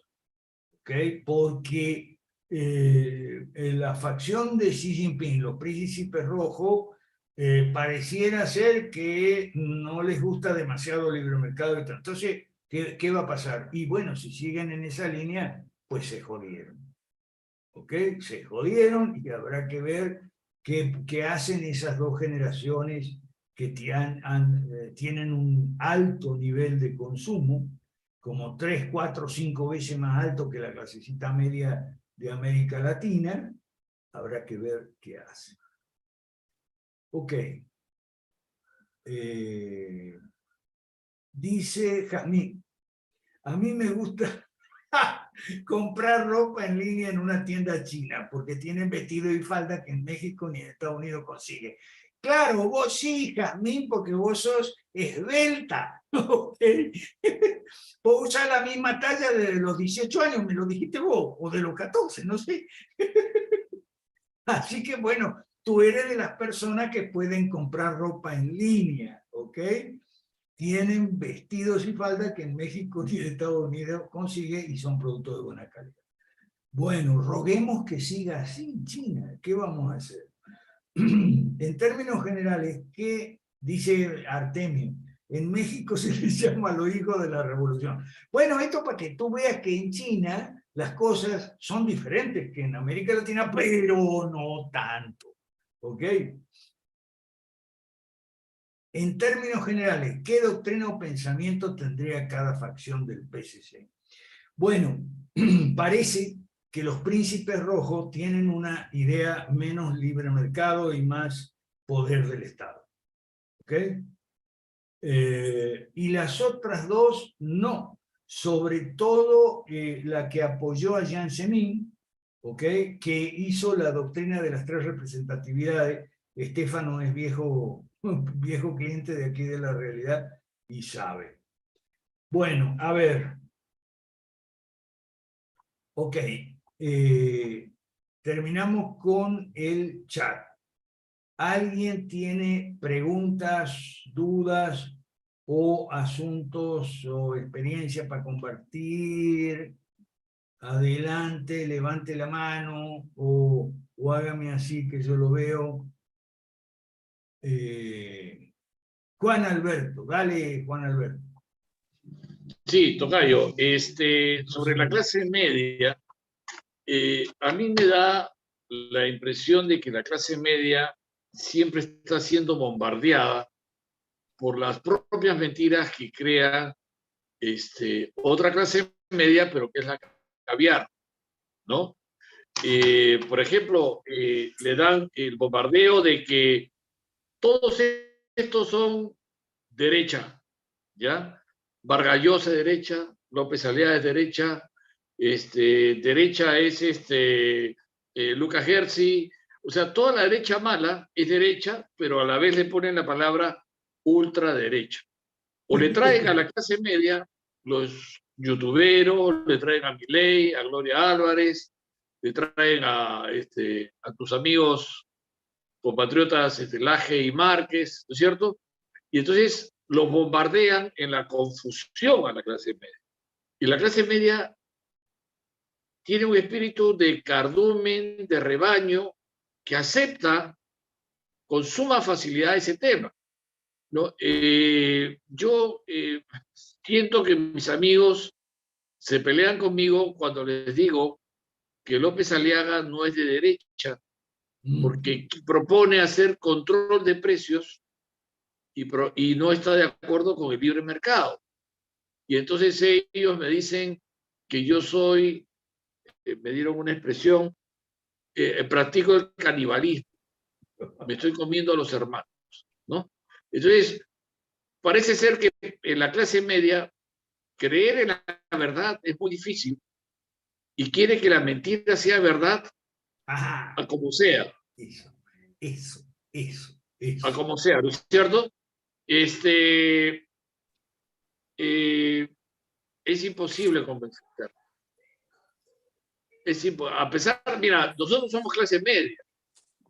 ¿ok? Porque la facción de Xi Jinping, los príncipes rojos, pareciera ser que no les gusta demasiado el libre mercado. Entonces, ¿qué va a pasar? Y bueno, si siguen en esa línea, pues se jodieron. ¿Ok? Se jodieron y habrá que ver qué hacen esas 2 generaciones que tienen un alto nivel de consumo, como 3, 4, 5 veces más alto que la clasecita media de América Latina. Habrá que ver qué hacen. Ok. Dice Jamín, a mí me gusta comprar ropa en línea en una tienda china, porque tienen vestido y falda que en México ni en Estados Unidos consigue. Claro, vos sí, Jazmín, porque vos sos esbelta. ¿Okay? Vos usás la misma talla de los 18 años, me lo dijiste vos, o de los 14, no sé. Así que bueno, tú eres de las personas que pueden comprar ropa en línea, ¿ok? Tienen vestidos y faldas que en México ni en Estados Unidos consigue y son productos de buena calidad. Bueno, roguemos que siga así en China. ¿Qué vamos a hacer? En términos generales, ¿qué dice Artemio? En México se les llama a los hijos de la revolución. Bueno, esto para que tú veas que en China las cosas son diferentes que en América Latina, pero no tanto. ¿Ok? En términos generales, ¿qué doctrina o pensamiento tendría cada facción del PSC? Bueno, parece que los príncipes rojos tienen una idea menos libre mercado y más poder del Estado. ¿Ok? Y las otras 2 no. Sobre todo la que apoyó a Jiang Zemin, ¿ok? Que hizo la doctrina de las 3 representatividades. Estefano es viejo cliente de aquí de la realidad y sabe. Bueno, a ver. Ok. Terminamos con el chat. ¿Alguien tiene preguntas, dudas o asuntos o experiencias para compartir? Adelante, levante la mano o hágame así que yo lo veo. Juan Alberto, dale Juan Alberto. Sí, tocayo, sobre la clase media, a mí me da la impresión de que la clase media siempre está siendo bombardeada por las propias mentiras que crea otra clase media, pero que es la caviar, ¿no? Por ejemplo, le dan el bombardeo de que todos estos son derecha, ¿ya? Vargas Llosa es derecha, López Aliaga es derecha, derecha es Lucas Gersi, o sea, toda la derecha mala es derecha, pero a la vez le ponen la palabra ultraderecha. O le traen a la clase media los youtuberos, le traen a Milei, a Gloria Álvarez, le traen a tus amigos compatriotas Laje y Márquez, ¿no es cierto? Y entonces los bombardean en la confusión a la clase media. Y la clase media tiene un espíritu de cardumen, de rebaño, que acepta con suma facilidad ese tema, ¿no? Yo siento que mis amigos se pelean conmigo cuando les digo que López Aliaga no es de derecha, porque propone hacer control de precios y no está de acuerdo con el libre mercado. Y entonces ellos me dicen que yo soy, me dieron una expresión, practico el canibalismo, me estoy comiendo a los hermanos, ¿no? Entonces, parece ser que en la clase media creer en la verdad es muy difícil y quiere que la mentira sea verdad a como sea. Eso. A como sea, ¿no es cierto? Es imposible convencer. A pesar, mira, nosotros somos clase media.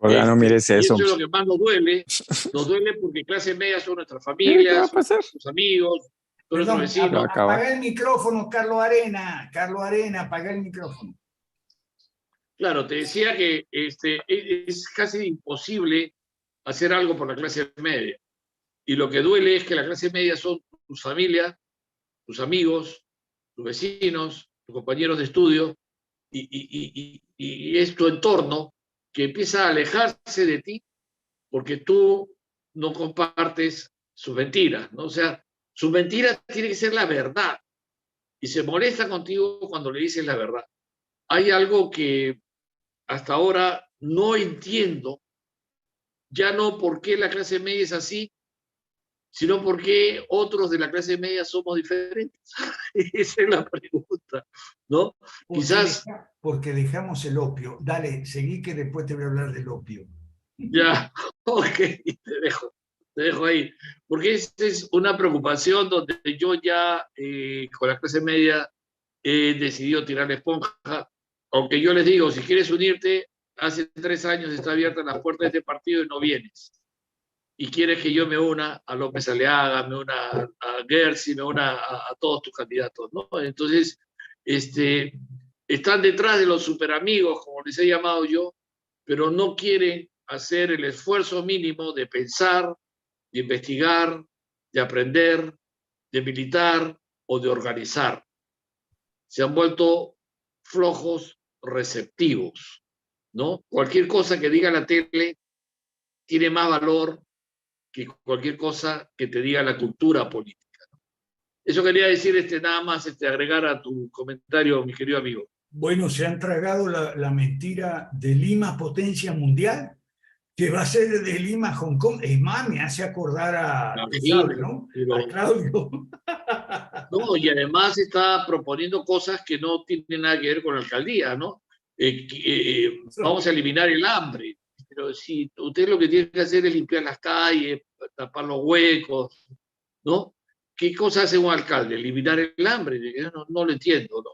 No mires y eso. eso es lo que más nos duele. Nos duele porque clase media son nuestras familias, son nuestros amigos, son nuestros vecinos. Apaga el micrófono, Carlos Arena. Carlos Arena, apaga el micrófono. Claro, te decía que es casi imposible hacer algo por la clase media. Y lo que duele es que la clase media son tus familias, tus amigos, tus vecinos, tus compañeros de estudio, y es tu entorno que empieza a alejarse de ti porque tú no compartes sus mentiras, ¿no? O sea, sus mentiras tienen que ser la verdad y se molesta contigo cuando le dices la verdad. Hay algo que hasta ahora no entiendo, ya no por qué la clase media es así, sino por qué otros de la clase media somos diferentes. Esa es la pregunta, ¿no? Quizás... Porque dejamos el opio. Dale, seguí que después te voy a hablar del opio. Ya, ok, te dejo ahí. Porque esa es una preocupación donde yo ya con la clase media he decidido tirar la esponja, aunque yo les digo, si quieres unirte, hace 3 años está abierta la puerta de este partido y no vienes. Y quieres que yo me una a López Aliaga, me una a Gersi, me una a todos tus candidatos, ¿no? Entonces, están detrás de los superamigos, como les he llamado yo, pero no quieren hacer el esfuerzo mínimo de pensar, de investigar, de aprender, de militar o de organizar. Se han vuelto flojos receptivos, ¿no? Cualquier cosa que diga la tele tiene más valor que cualquier cosa que te diga la cultura política. Eso quería decir nada más, agregar a tu comentario, mi querido amigo. Bueno, se han tragado la mentira de Lima, potencia mundial, que va a ser de Lima a Hong Kong. Es más, me hace acordar a, ¿sabes, no? A Claudio. No, y además está proponiendo cosas que no tienen nada que ver con la alcaldía, ¿no? Vamos a eliminar el hambre. Pero si usted lo que tiene que hacer es limpiar las calles, tapar los huecos, ¿no? ¿Qué cosa hace un alcalde? Eliminar el hambre. No lo entiendo, ¿no?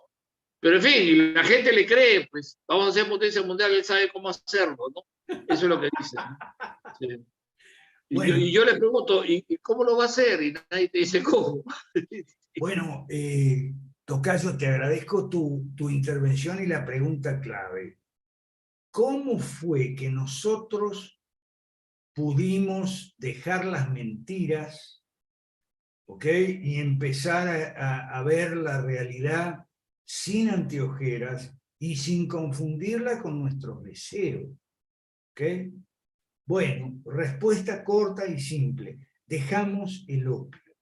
Pero en fin, la gente le cree, pues vamos a ser potencia mundial, él sabe cómo hacerlo, ¿no? Eso es lo que dice, ¿no? Sí. Bueno, y yo le pregunto, ¿y cómo lo va a hacer? Y nadie te dice cómo. Bueno, Tocayo, te agradezco tu intervención y la pregunta clave. ¿Cómo fue que nosotros pudimos dejar las mentiras, ¿ok? Y empezar a ver la realidad sin anteojeras y sin confundirla con nuestros deseos, ¿ok? Bueno, respuesta corta y simple. Dejamos el opio.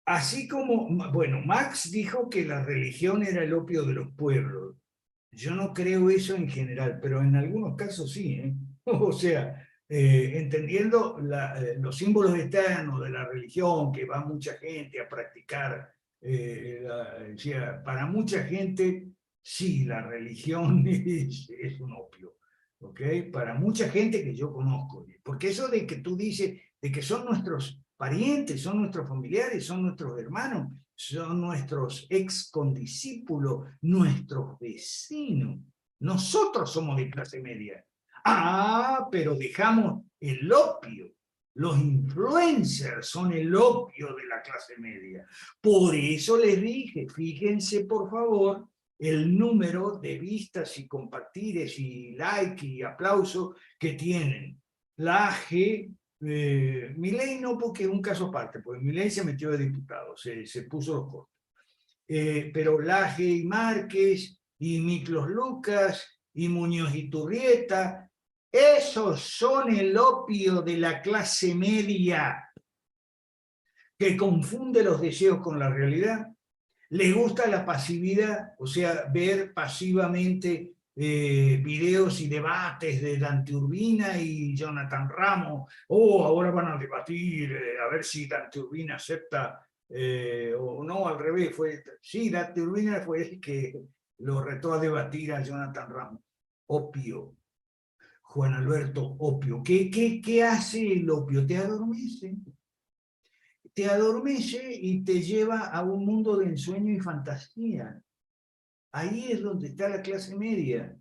Así como, bueno, Marx dijo que la religión era el opio de los pueblos. Yo no creo eso en general, pero en algunos casos sí, ¿eh? O sea, entendiendo los símbolos externos de la religión, que va mucha gente a practicar Decía, para mucha gente, sí, la religión es un opio, ¿ok? Para mucha gente que yo conozco, porque eso de que tú dices, de que son nuestros parientes, son nuestros familiares, son nuestros hermanos, son nuestros ex condiscípulos, nuestros vecinos. Nosotros somos de clase media. Ah, pero dejamos el opio. Los influencers son el opio de la clase media. Por eso les dije, fíjense por favor el número de vistas y compartires y like y aplauso que tienen. La AG, Milei no, porque es un caso aparte, porque Milei se metió de diputado, se puso los costos. Pero Laje y Márquez, y Miklos Lucas, y Muñoz y Turrieta, esos son el opio de la clase media, que confunde los deseos con la realidad. Les gusta la pasividad, o sea, ver pasivamente videos y debates de Dante Urbina y Jonathan Ramos. Oh, ahora van a debatir, a ver si Dante Urbina acepta, o no, al revés. Sí, Dante Urbina fue el que lo retó a debatir a Jonathan Ramos. Opio. Juan Alberto, opio. ¿Qué hace el opio? Te adormece. Te adormece y te lleva a un mundo de ensueño y fantasía. Ahí es donde está la clase media,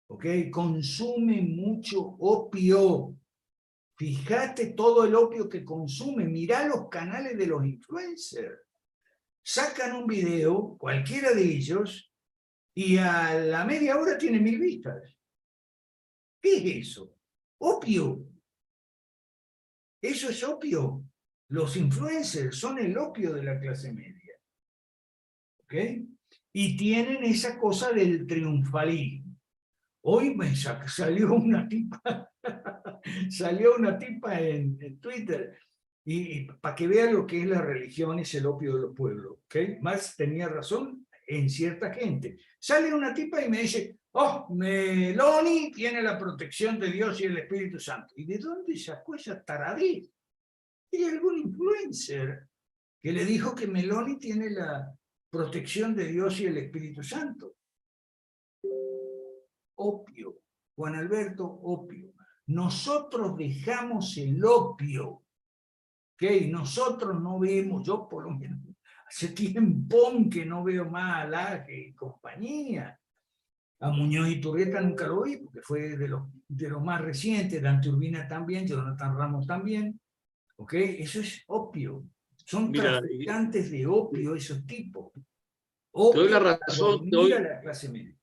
¿ok? Consume mucho opio. Fíjate todo el opio que consume. Mirá los canales de los influencers. Sacan un video, cualquiera de ellos, y a la media hora tiene 1000 vistas. ¿Qué es eso? Opio. Eso es opio. Los influencers son el opio de la clase media. ¿Ok? Y tienen esa cosa del triunfalismo. Hoy me salió una tipa, en Twitter, y para que vean lo que es la religión, es el opio de los pueblos. ¿Ok? Marx tenía razón en cierta gente. Sale una tipa y me dice, oh, Meloni tiene la protección de Dios y el Espíritu Santo. ¿Y de dónde sacó esa taradez? ¿Hay algún influencer que le dijo que Meloni tiene la protección de Dios y el Espíritu Santo? Opio. Juan Alberto, opio. Nosotros dejamos el opio. ¿Ok? Nosotros no vemos, yo por lo menos, hace tiempo que no veo más a Laje y compañía. A Muñoz y Turrieta nunca lo vi, porque fue de los más recientes. Dante Urbina también, Jonathan Ramos también. ¿Ok? Eso es opio. Son traficantes de opio esos tipos. Opio te doy la razón, a la clase media.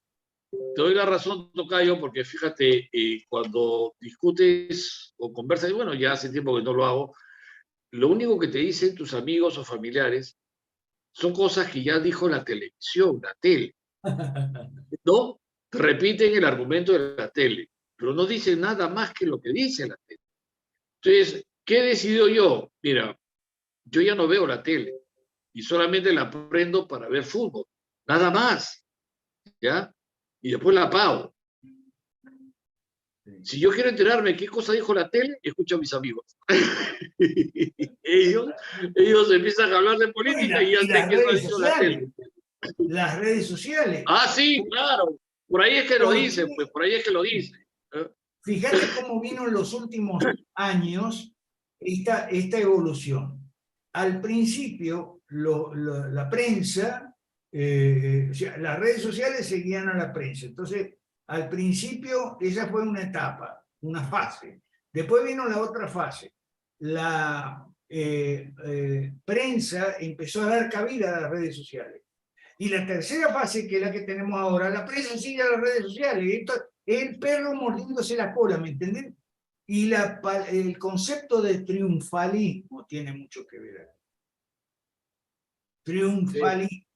Te doy la razón, Tocayo, porque fíjate, cuando discutes o conversas, y bueno, ya hace tiempo que no lo hago, lo único que te dicen tus amigos o familiares son cosas que ya dijo la televisión, la tele. No repiten el argumento de la tele, pero no dicen nada más que lo que dice la tele. Entonces, ¿qué he decidido yo? Mira, yo ya no veo la tele y solamente la prendo para ver fútbol, nada más, ¿ya? Y después la apago. Si yo quiero enterarme qué cosa dijo la tele, escucho a mis amigos. ellos empiezan a hablar de política y ya sé qué ha dicho la tele. Las redes sociales. Ah, sí, claro. Por ahí es que lo dicen, pues por ahí es que lo dicen. Fíjate cómo vino en los últimos años esta evolución. Al principio, la prensa, o sea, las redes sociales seguían a la prensa. Entonces, al principio, esa fue una etapa, una fase. Después vino la otra fase. La prensa empezó a dar cabida a las redes sociales. Y la tercera fase, que es la que tenemos ahora, la prensa sigue a las redes sociales. Esto es el perro mordiéndose la cola, ¿me entienden? Y el concepto de triunfalismo tiene mucho que ver. Triunfalismo. Sí.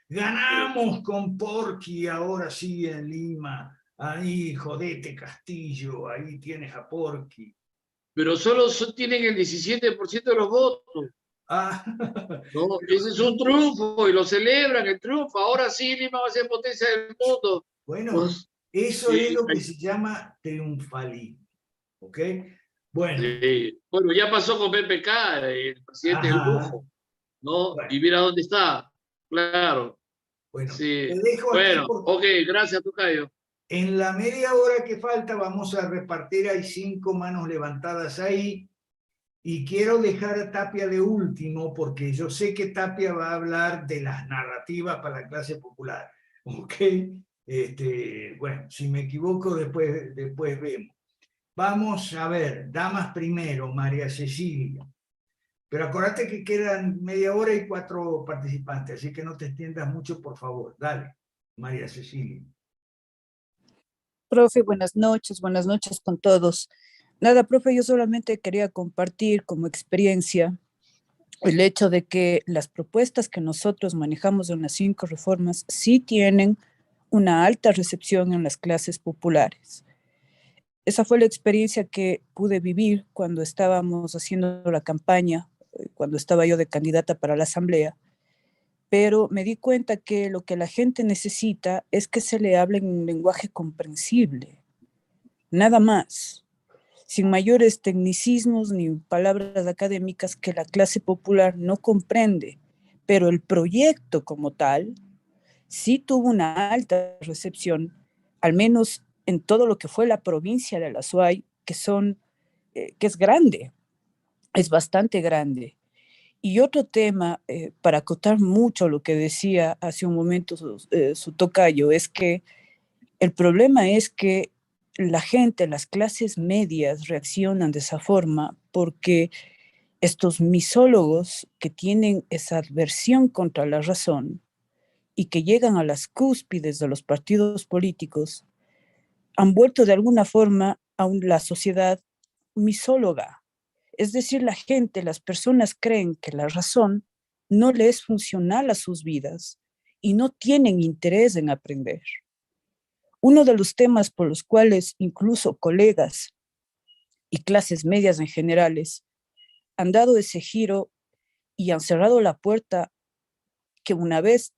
Ganamos con Porky, ahora sí en Lima. Ahí, jodete Castillo, ahí tienes a Porky. Pero solo tienen el 17% de los votos. Ah. No, ese es un triunfo y lo celebran el triunfo. Ahora sí Lima va a ser potencia del mundo. Bueno, pues, eso es lo que se llama triunfalismo. ¿Ok? Bueno. Bueno, ya pasó con PPK, el presidente del Bufo. ¿no? Bueno, Y mira dónde está. Claro, bueno, sí. te dejo aquí Bueno, porque ok, gracias, Tocayo. en la media hora que falta vamos a repartir, hay 5 manos levantadas ahí, y quiero dejar a Tapia de último porque yo sé que Tapia va a hablar de las narrativas para la clase popular, ¿ok? Bueno, si me equivoco después vemos. Vamos a ver, damas primero, María Cecilia. Pero acuérdate que quedan media hora y 4 participantes, así que no te extiendas mucho, por favor. Dale, María Cecilia. Profe, buenas noches con todos. Nada, profe, yo solamente quería compartir como experiencia el hecho de que las propuestas que nosotros manejamos en las 5 reformas sí tienen una alta recepción en las clases populares. Esa fue la experiencia que pude vivir cuando estábamos haciendo la campaña, cuando estaba yo de candidata para la asamblea, pero me di cuenta que lo que la gente necesita es que se le hable en un lenguaje comprensible, nada más, sin mayores tecnicismos ni palabras académicas que la clase popular no comprende, pero el proyecto como tal sí tuvo una alta recepción, al menos en todo lo que fue la provincia de la Azuay, que es grande, es bastante grande. Y otro tema, para acotar mucho lo que decía hace un momento su tocayo, es que el problema es que la gente, las clases medias reaccionan de esa forma porque estos misólogos que tienen esa adversión contra la razón y que llegan a las cúspides de los partidos políticos, han vuelto de alguna forma a la sociedad misóloga. Es decir, la gente, las personas creen que la razón no le es funcional a sus vidas y no tienen interés en aprender. Uno de los temas por los cuales incluso colegas y clases medias en generales han dado ese giro y han cerrado la puerta que una vez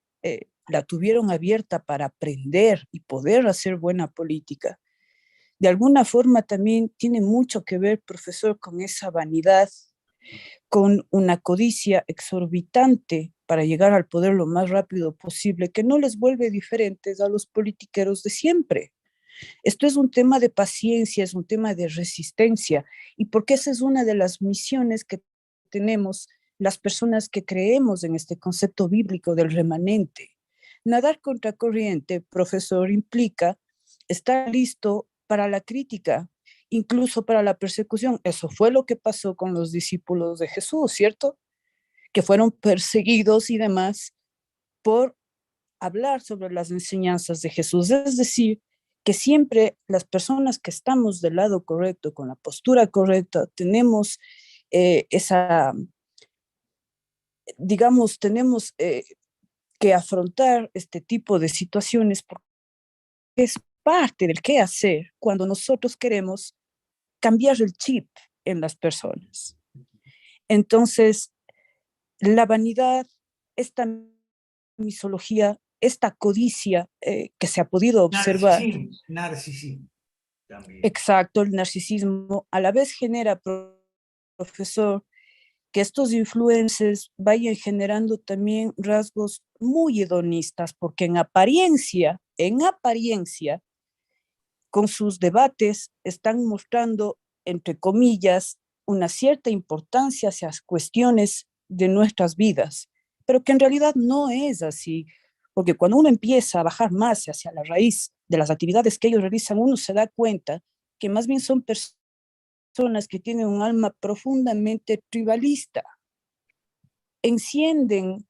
la tuvieron abierta para aprender y poder hacer buena política, de alguna forma también tiene mucho que ver, profesor, con esa vanidad, con una codicia exorbitante para llegar al poder lo más rápido posible, que no les vuelve diferentes a los politiqueros de siempre. Esto es un tema de paciencia, es un tema de resistencia, y porque esa es una de las misiones que tenemos las personas que creemos en este concepto bíblico del remanente. Nadar contra corriente, profesor, implica estar listo para la crítica, incluso para la persecución. Eso fue lo que pasó con los discípulos de Jesús, ¿cierto? Que fueron perseguidos y demás por hablar sobre las enseñanzas de Jesús. Es decir, que siempre las personas que estamos del lado correcto, con la postura correcta, tenemos tenemos que afrontar este tipo de situaciones porque es parte del qué hacer cuando nosotros queremos cambiar el chip en las personas. Entonces, la vanidad, esta misología, esta codicia que se ha podido observar. Narcisismo también. Exacto, el narcisismo a la vez genera, profesor, que estos influencers vayan generando también rasgos muy hedonistas, porque en apariencia, con sus debates están mostrando, entre comillas, una cierta importancia hacia cuestiones de nuestras vidas, pero que en realidad no es así, porque cuando uno empieza a bajar más hacia la raíz de las actividades que ellos realizan, uno se da cuenta que más bien son personas que tienen un alma profundamente tribalista, encienden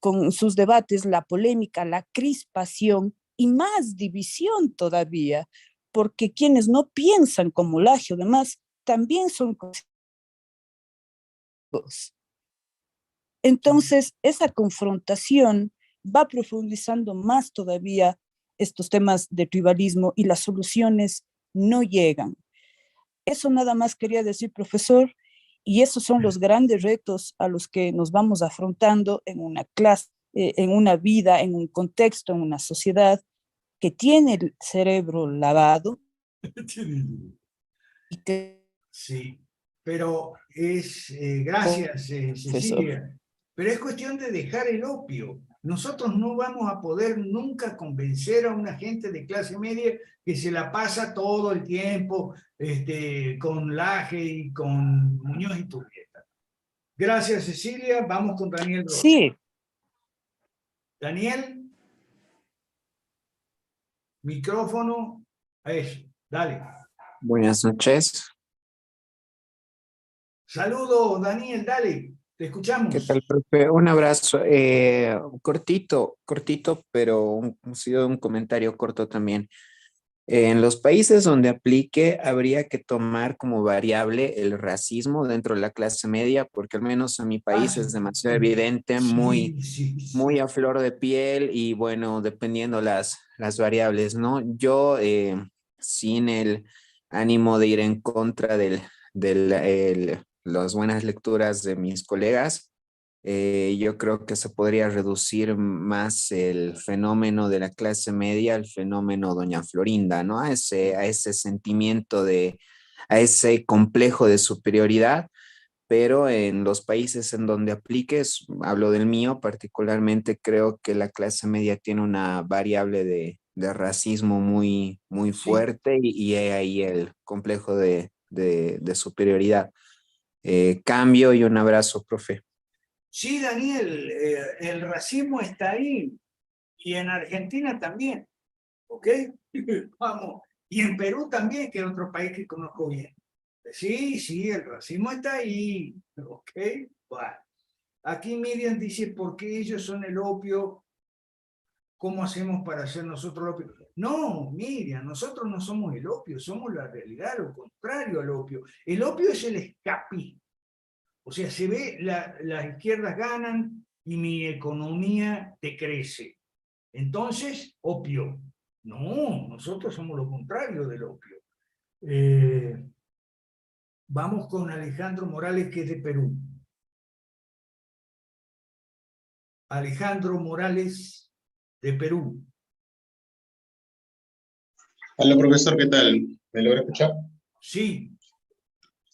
con sus debates la polémica, la crispación y más división todavía, porque quienes no piensan como Lagio, además, también son cosas. Entonces, esa confrontación va profundizando más todavía estos temas de tribalismo y las soluciones no llegan. Eso nada más quería decir, profesor, y esos son los grandes retos a los que nos vamos afrontando en una clase, en una vida, en un contexto, en una sociedad que tiene el cerebro lavado. Y que, sí, pero gracias, Cecilia. pero es cuestión de dejar el opio. Nosotros no vamos a poder nunca convencer a una gente de clase media que se la pasa todo el tiempo con Laje y con Muñoz y Turrieta. Gracias, Cecilia. Vamos con Daniel Rocha. Sí, Daniel, micrófono. Eso, dale. Buenas noches. Saludos, Daniel, dale. Te escuchamos. ¿Qué tal, profe? Un abrazo. Cortito, pero ha sido un comentario corto también. En los países donde aplique, habría que tomar como variable el racismo dentro de la clase media, porque al menos en mi país es demasiado evidente, muy a flor de piel y bueno, dependiendo las variables, ¿no? Yo, sin el ánimo de ir en contra las buenas lecturas de mis colegas, yo creo que se podría reducir más el fenómeno de la clase media al fenómeno Doña Florinda, ¿no? A ese sentimiento a ese complejo de superioridad, pero en los países en donde apliques, hablo del mío particularmente, creo que la clase media tiene una variable de racismo muy fuerte y hay ahí el complejo de superioridad. Cambio y un abrazo, profe. Sí, Daniel, el racismo está ahí, y en Argentina también, ¿ok? Vamos, y en Perú también, que es otro país que conozco bien. Sí, el racismo está ahí, ¿ok? Bueno. Aquí Miriam dice, ¿por qué ellos son el opio? ¿Cómo hacemos para ser nosotros el opio? No, Miriam, nosotros no somos el opio, somos la realidad, lo contrario al opio. El opio es el escapismo. O sea, se ve, las izquierdas ganan y mi economía decrece. Entonces, opio. No, nosotros somos lo contrario del opio. Vamos con Alejandro Morales, que es de Perú. Alejandro Morales, de Perú. Hola, profesor, ¿qué tal? ¿Me logra escuchar? Sí.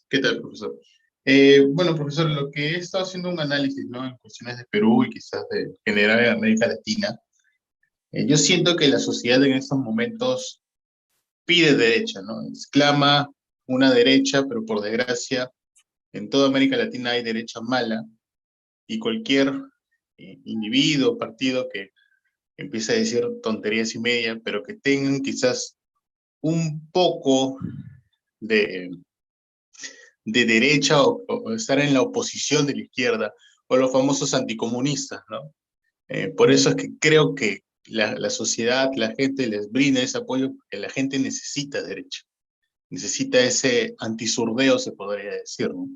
¿Qué tal, profesor? Bueno, profesor, lo que he estado haciendo un análisis, ¿no? En cuestiones de Perú y quizás de general en América Latina, yo siento que la sociedad en estos momentos pide derecha, ¿no? Exclama una derecha, pero por desgracia, en toda América Latina hay derecha mala y cualquier individuo, partido que empiece a decir tonterías y media, pero que tengan quizás un poco de derecha o estar en la oposición de la izquierda, o los famosos anticomunistas, ¿no? Por eso es que creo que la sociedad, la gente les brinda ese apoyo, porque la gente necesita derecha, necesita ese antisurdeo, se podría decir, ¿no?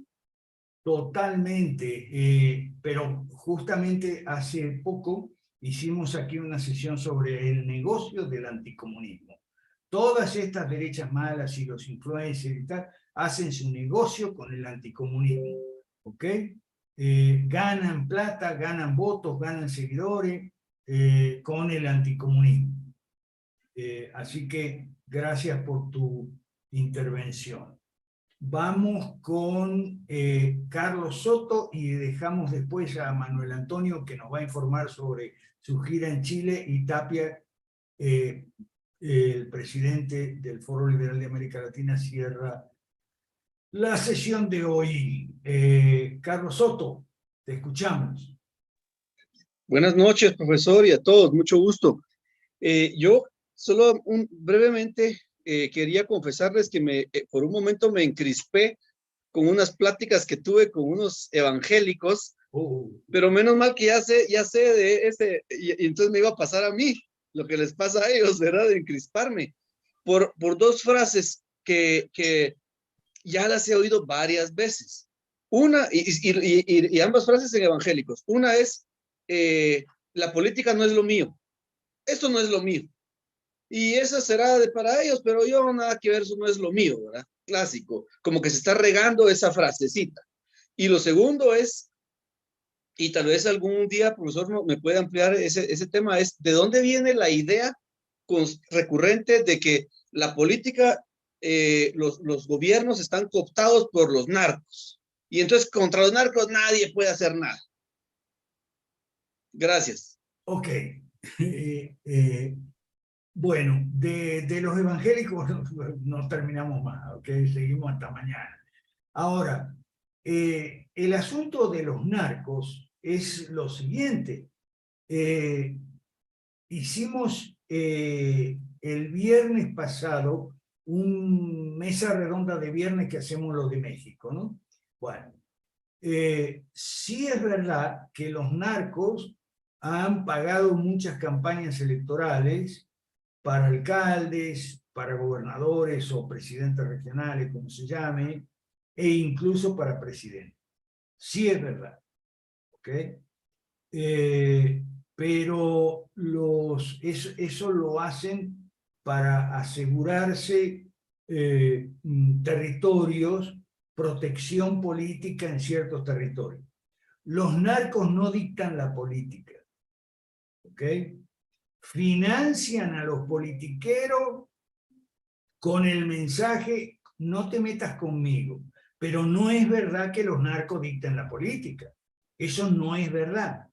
Totalmente, pero justamente hace poco hicimos aquí una sesión sobre el negocio del anticomunismo. Todas estas derechas malas y los influencers y tal hacen su negocio con el anticomunismo, ¿ok? Ganan plata, ganan votos, ganan seguidores con el anticomunismo. Así que gracias por tu intervención. Vamos con Carlos Soto y dejamos después a Manuel Antonio, que nos va a informar sobre su gira en Chile, y Tapia, el presidente del Foro Liberal de América Latina, cierra la sesión de hoy. Carlos Soto, te escuchamos. Buenas noches, profesor, y a todos, mucho gusto. Yo solo brevemente quería confesarles que por un momento me encrispé con unas pláticas que tuve con unos evangélicos, pero menos mal que ya sé de ese, y entonces me iba a pasar a mí lo que les pasa a ellos, ¿verdad? De encrisparme por dos frases que ya las he oído varias veces. Una, y ambas frases en evangélicos. Una es, la política no es lo mío. Esto no es lo mío. Y esa será para ellos, pero yo nada que ver, eso no es lo mío, ¿verdad? Clásico, como que se está regando esa frasecita. Y lo segundo es, y tal vez algún día, profesor, me puede ampliar ese tema, es de dónde viene la idea recurrente de que la política, los gobiernos están cooptados por los narcos. Y entonces contra los narcos nadie puede hacer nada. Gracias. Ok. Bueno, de los evangélicos no terminamos más, ok, seguimos hasta mañana. Ahora, el asunto de los narcos es lo siguiente. Hicimos el viernes pasado una mesa redonda de viernes que hacemos los de México, ¿no? Bueno, sí es verdad que los narcos han pagado muchas campañas electorales para alcaldes, para gobernadores o presidentes regionales, como se llame, e incluso para presidente. Sí es verdad, ¿ok? Pero eso lo hacen para asegurarse territorios, protección política en ciertos territorios. Los narcos no dictan la política, ¿ok? Financian a los politiqueros con el mensaje, no te metas conmigo, pero no es verdad que los narcos dictan la política. Eso no es verdad.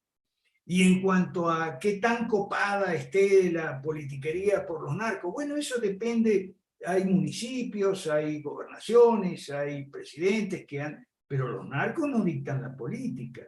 Y en cuanto a qué tan copada esté la politiquería por los narcos, bueno, eso depende. Hay municipios, hay gobernaciones, hay presidentes que han... Pero los narcos no dictan la política.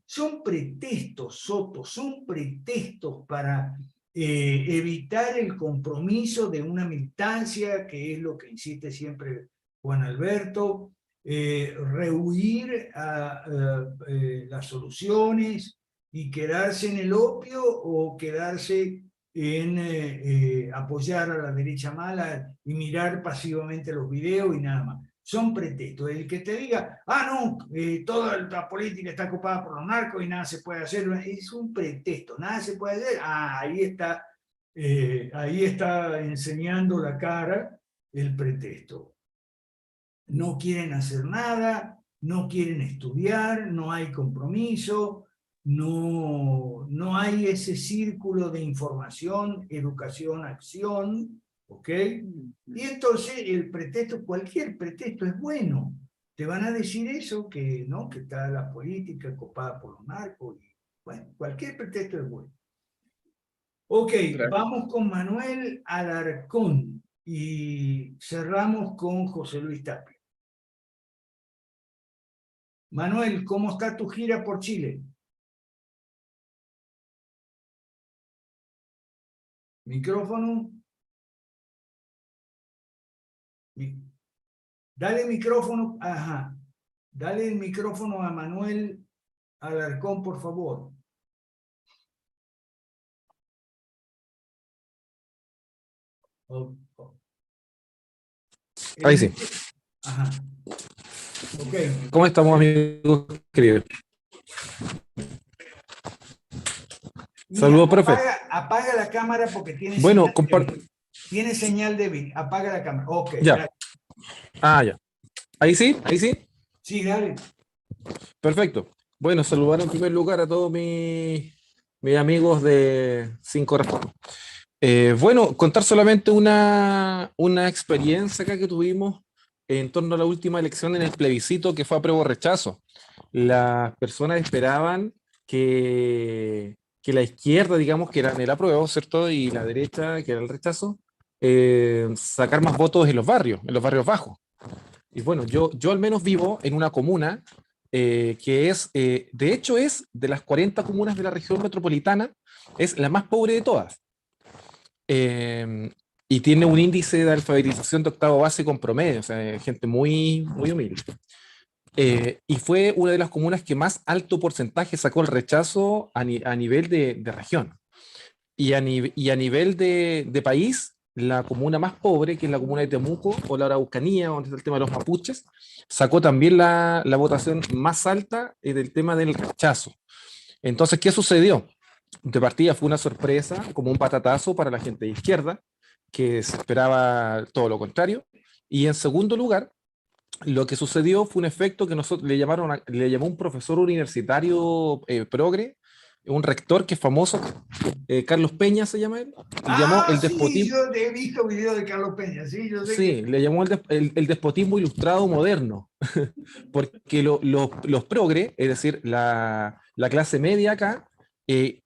Son pretextos, Soto, son pretextos para evitar el compromiso de una militancia, que es lo que insiste siempre Juan Alberto, rehuir a las soluciones y quedarse en el opio o quedarse en apoyar a la derecha mala y mirar pasivamente los videos y nada más. Son pretextos. El que te diga, no, toda la política está ocupada por los narcos y nada se puede hacer, es un pretexto, nada se puede hacer. Ahí está enseñando la cara el pretexto. No quieren hacer nada, no quieren estudiar, no hay compromiso, no hay ese círculo de información, educación, acción, ¿ok? Y entonces el pretexto, cualquier pretexto es bueno. Te van a decir eso, que no, que está la política copada por los narcos. Y, bueno, cualquier pretexto es bueno. Ok, vamos con Manuel Alarcón y cerramos con José Luis Tapia. Manuel, ¿cómo está tu gira por Chile? Micrófono. Dale micrófono, ajá. Dale el micrófono a Manuel Alarcón, por favor. Ahí sí. Ajá. Ok. ¿Cómo estamos, amigos queridos? Mira, Saludos, profe. Apaga la cámara porque tiene Bueno, señal débil. Tiene señal débil. Apaga la cámara. Ok. Ya. Ya. Ahí sí, ahí sí. Sí, dale. Perfecto. Bueno, saludar en primer lugar a todos mis amigos de Cinco Reformas. Bueno, contar solamente una experiencia acá que tuvimos en torno a la última elección en el plebiscito que fue apruebo o rechazo. Las personas esperaban que la izquierda, digamos, que era el apruebo, ¿cierto? Y la derecha, que era el rechazo, sacar más votos en los barrios bajos. Y bueno, yo al menos vivo en una comuna que es, de hecho es de las 40 comunas de la región metropolitana, es la más pobre de todas. Y tiene un índice de alfabetización de octavo base con promedio, o sea, gente muy, muy humilde. Y fue una de las comunas que más alto porcentaje sacó el rechazo a nivel de región. Y a nivel de país, la comuna más pobre, que es la comuna de Temuco o la Araucanía, donde está el tema de los mapuches, sacó también la votación más alta del tema del rechazo. Entonces, ¿qué sucedió? De partida fue una sorpresa, como un patatazo para la gente de izquierda, que se esperaba todo lo contrario. Y en segundo lugar, lo que sucedió fue un efecto que nosotros le llamó un profesor universitario progre, un rector que es famoso, Carlos Peña se llama él, llamó el despotismo. Sí, yo he visto videos de Carlos Peña, sí, yo sé. Sí, le llamó el despotismo ilustrado moderno, porque los progre, es decir, la clase media acá,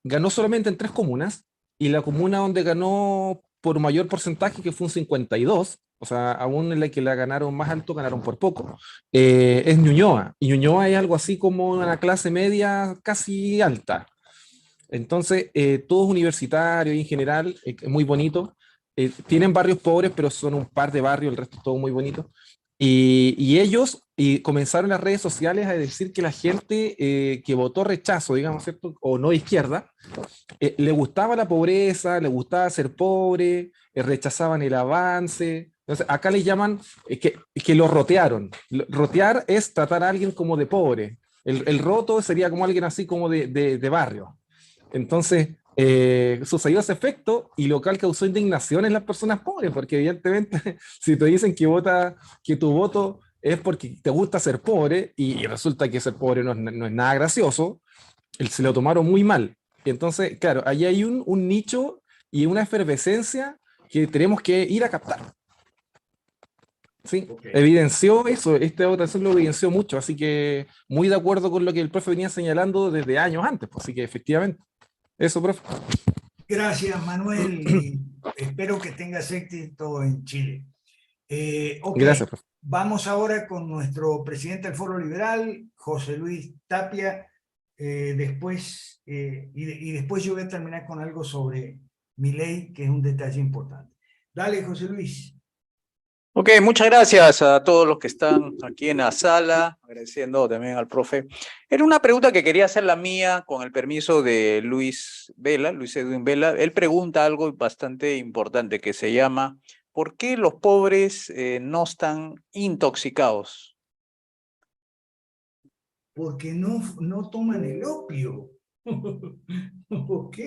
ganó solamente en 3 comunas, y la comuna donde ganó por mayor porcentaje, que fue un 52, o sea, aún en la que la ganaron más alto, ganaron por poco, es Ñuñoa. Y Ñuñoa es algo así como una clase media casi alta. Entonces, todos universitarios y en general, muy bonito. Tienen barrios pobres, pero son un par de barrios, el resto es todo muy bonito. Y ellos comenzaron las redes sociales a decir que la gente que votó rechazo, digamos, ¿cierto? O no izquierda, le gustaba la pobreza, le gustaba ser pobre, rechazaban el avance. Entonces, acá le llaman que lo rotearon. Rotear es tratar a alguien como de pobre. El roto sería como alguien así como de barrio. Entonces, sucedió ese efecto y lo cual causó indignación en las personas pobres, porque evidentemente, si te dicen que tu voto es porque te gusta ser pobre y resulta que ser pobre no es nada gracioso, se lo tomaron muy mal. Entonces, claro, ahí hay un nicho y una efervescencia que tenemos que ir a captar. Sí, evidenció eso, esta votación lo evidenció mucho, así que muy de acuerdo con lo que el profe venía señalando desde años antes, pues, así que efectivamente. Eso, profe. Gracias, Manuel, y espero que tengas éxito en Chile. Ok, Gracias, profe. vamos ahora con nuestro presidente del Foro Liberal, José Luis Tapia. Después yo voy a terminar con algo sobre Milei, que es un detalle importante. Dale, José Luis. Ok, muchas gracias a todos los que están aquí en la sala, agradeciendo también al profe. Era una pregunta que quería hacer la mía, con el permiso de Luis Edwin Vela. Él pregunta algo bastante importante que se llama, ¿por qué los pobres no están intoxicados? Porque no toman el opio. Ok.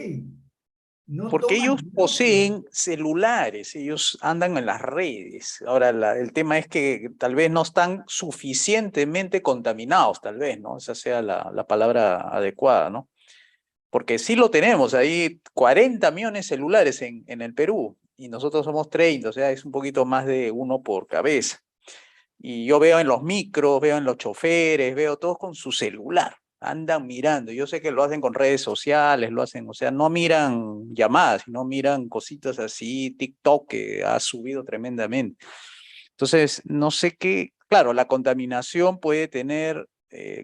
No Porque ellos toman poseen celulares, ellos andan en las redes. Ahora, el tema es que tal vez no están suficientemente contaminados, tal vez, ¿no? Esa sea la palabra adecuada, ¿no? Porque sí lo tenemos, hay 40 millones de celulares en el Perú y nosotros somos 30, o sea, es un poquito más de uno por cabeza. Y yo veo en los micros, veo en los choferes, veo todos con su celular, andan mirando. Yo sé que lo hacen con redes sociales, lo hacen, o sea, no miran llamadas, sino miran cositas así, TikTok que ha subido tremendamente. Entonces, no sé qué, claro, la contaminación puede tener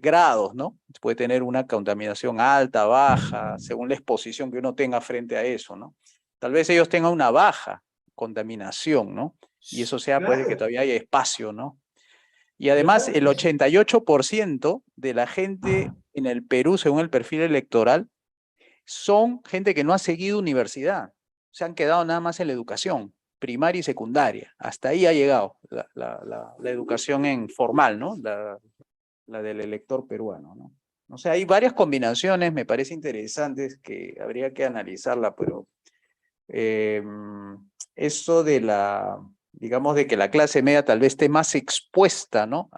grados, ¿no? Puede tener una contaminación alta, baja, según la exposición que uno tenga frente a eso, ¿no? Tal vez ellos tengan una baja contaminación, ¿no? Y eso sea, pues, de que todavía hay espacio, ¿no? Y además, el 88% de la gente en el Perú, según el perfil electoral, son gente que no ha seguido universidad. Se han quedado nada más en la educación primaria y secundaria. Hasta ahí ha llegado la educación formal, ¿no? La del elector peruano, ¿no? O sea, hay varias combinaciones, me parece interesantes, que habría que analizarla, pero eso digamos, de que la clase media tal vez esté más expuesta, ¿no?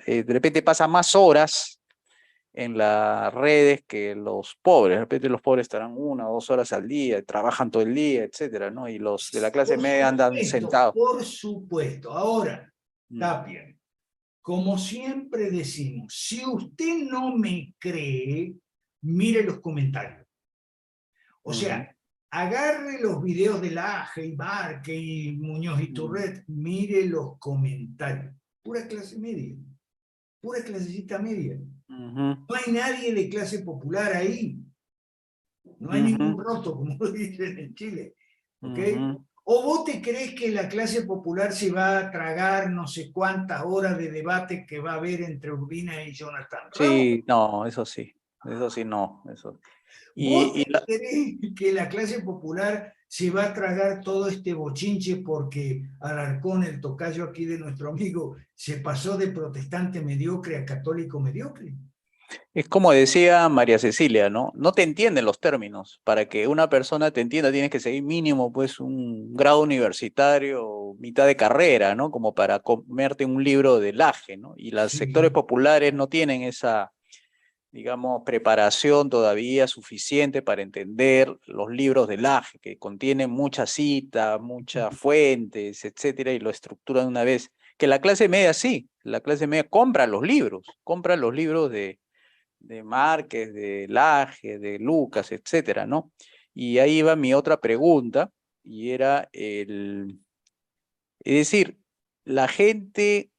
De repente pasa más horas en las redes que los pobres. De repente los pobres estarán 1 o 2 horas al día, trabajan todo el día, etcétera, ¿no? Y los de la clase media andan sentados. Por supuesto. Ahora, Tapia, como siempre decimos, si usted no me cree, mire los comentarios. O sea, agarre los videos de Laje y Barque y Muñoz y Turret, mire los comentarios. Pura clase media, pura clasecita media. No hay nadie de clase popular ahí. No hay ningún roto, como dicen en Chile. ¿Ok? ¿O vos te crees que la clase popular se va a tragar no sé cuántas horas de debate que va a haber entre Urbina y Jonathan Ramos? Sí, no, eso sí no. Eso. ¿Vos te crees que la clase popular se va a tragar todo este bochinche porque Alarcón, el tocayo aquí de nuestro amigo, se pasó de protestante mediocre a católico mediocre? Es como decía María Cecilia, ¿no? No te entienden los términos. Para que una persona te entienda tienes que seguir mínimo pues un grado universitario, mitad de carrera, ¿no? Como para comerte un libro de Laje, ¿no? Y los sectores populares no tienen esa, digamos, preparación todavía suficiente para entender los libros de Laje, que contienen muchas citas, muchas fuentes, etcétera, y lo estructuran de una vez. Que la clase media sí, la clase media compra los libros Márquez, de Laje, de Lucas, etcétera, ¿no? Y ahí va mi otra pregunta, y era es decir, la gente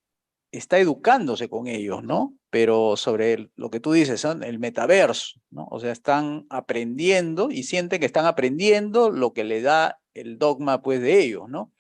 está educándose con ellos, ¿no? Pero sobre lo que tú dices, son el metaverso, ¿no? O sea, están aprendiendo y sienten que están aprendiendo lo que le da el dogma, pues, de ellos, ¿no?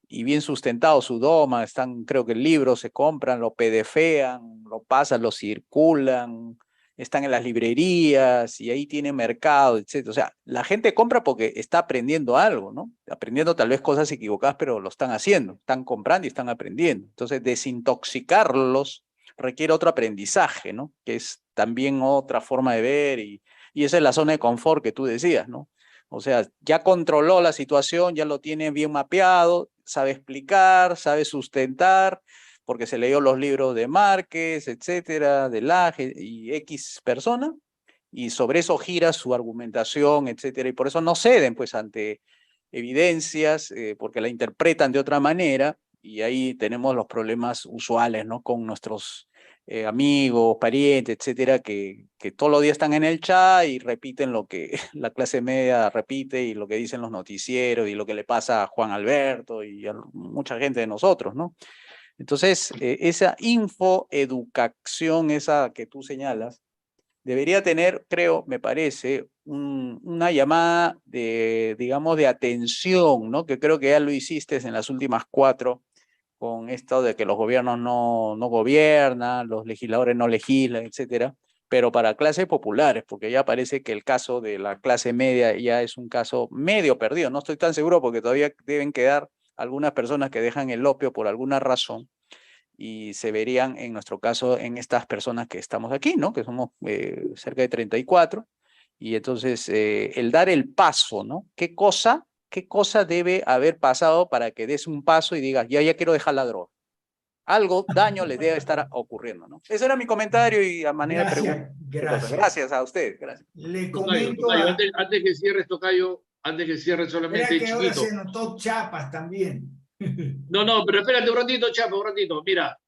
Y bien sustentado su dogma, están, creo que el libro se compran, lo PDFean, lo pasan, lo circulan, están en las librerías y ahí tiene mercado, etc. O sea, la gente compra porque está aprendiendo algo, ¿no? Aprendiendo tal vez cosas equivocadas, pero lo están haciendo, están comprando y están aprendiendo. Entonces, desintoxicarlos requiere otro aprendizaje, ¿no? Que es también otra forma de ver y esa es la zona de confort que tú decías, ¿no? O sea, ya controló la situación, ya lo tiene bien mapeado, sabe explicar, sabe sustentar, porque se leyó los libros de Márquez, etcétera, de Laje y X persona, y sobre eso gira su argumentación, etcétera, y por eso no ceden, pues, ante evidencias, porque la interpretan de otra manera, y ahí tenemos los problemas usuales, ¿no? Con nuestros amigos, parientes, etcétera, que todos los días están en el chat y repiten lo que la clase media repite y lo que dicen los noticieros y lo que le pasa a Juan Alberto y a mucha gente de nosotros, ¿no? Entonces, esa infoeducación, esa que tú señalas, debería tener, creo, me parece, una llamada de, digamos, de atención, ¿no? Que creo que ya lo hiciste en las últimas 4, con esto de que los gobiernos no gobiernan, los legisladores no legislan, etcétera, pero para clases populares, porque ya parece que el caso de la clase media ya es un caso medio perdido. No estoy tan seguro porque todavía deben quedar algunas personas que dejan el opio por alguna razón, y se verían en nuestro caso en estas personas que estamos aquí, ¿no? Que somos cerca de 34, y entonces el dar el paso, ¿no? ¿Qué cosa debe haber pasado para que des un paso y digas, ya quiero dejar la droga? Algo, daño le debe estar ocurriendo, ¿no? Ese era mi comentario y a manera de pregunta. Gracias. Gracias a usted, gracias. Le Tocayo, comento antes que cierres, Tocayo, antes que cierres solamente, Mira que ahora chiquito. se notó Chiapas también. No, pero espérate un ratito, Chapo, un ratito. Mira,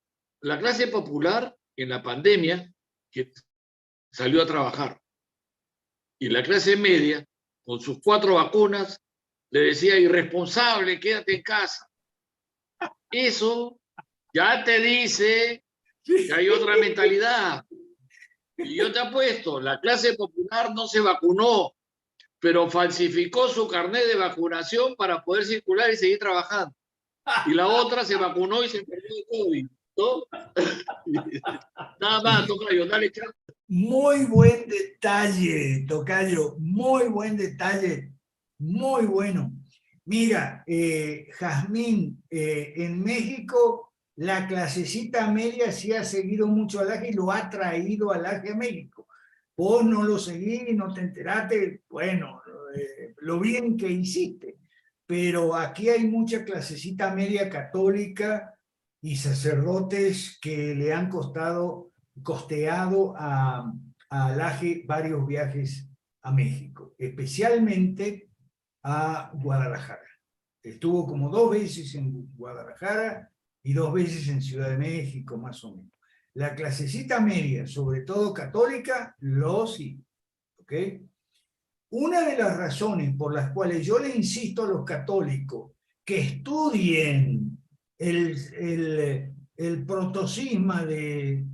la clase popular en la pandemia que salió a trabajar y la clase media con sus 4 vacunas le decía irresponsable, quédate en casa. Eso ya te dice que hay otra mentalidad. Y yo te apuesto, la clase popular no se vacunó, pero falsificó su carnet de vacunación para poder circular y seguir trabajando. Y la otra se vacunó y se enfermó de COVID, ¿no? Nada más, Tocayo, dale, chao. Muy buen detalle, Tocayo, muy buen detalle, muy bueno. Mira, Jazmín, en México la clasecita media sí ha seguido mucho al AGE y lo ha traído al AGE a México. Vos no lo seguís, no te enteraste, bueno, lo bien que hiciste. Pero aquí hay mucha clasecita media católica y sacerdotes que le han costeado a Laje varios viajes a México, especialmente a Guadalajara. Estuvo como 2 veces en Guadalajara y 2 veces en Ciudad de México, más o menos. La clasecita media, sobre todo católica, lo sigue, ¿ok? Una de las razones por las cuales yo le insisto a los católicos que estudien el protocisma de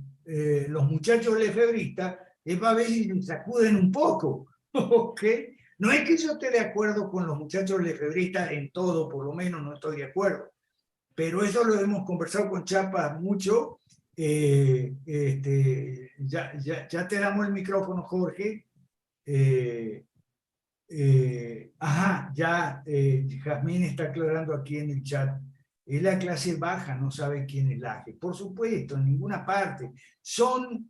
los muchachos lefebristas es para ver si se sacuden un poco, ¿ok? No es que yo esté de acuerdo con los muchachos lefebristas en todo, por lo menos no estoy de acuerdo, pero eso lo hemos conversado con Chiapas mucho. Ya te damos el micrófono, Jorge. Jazmín está aclarando aquí en el chat. Es la clase baja, no sabe quién es Laje. Por supuesto, en ninguna parte. Son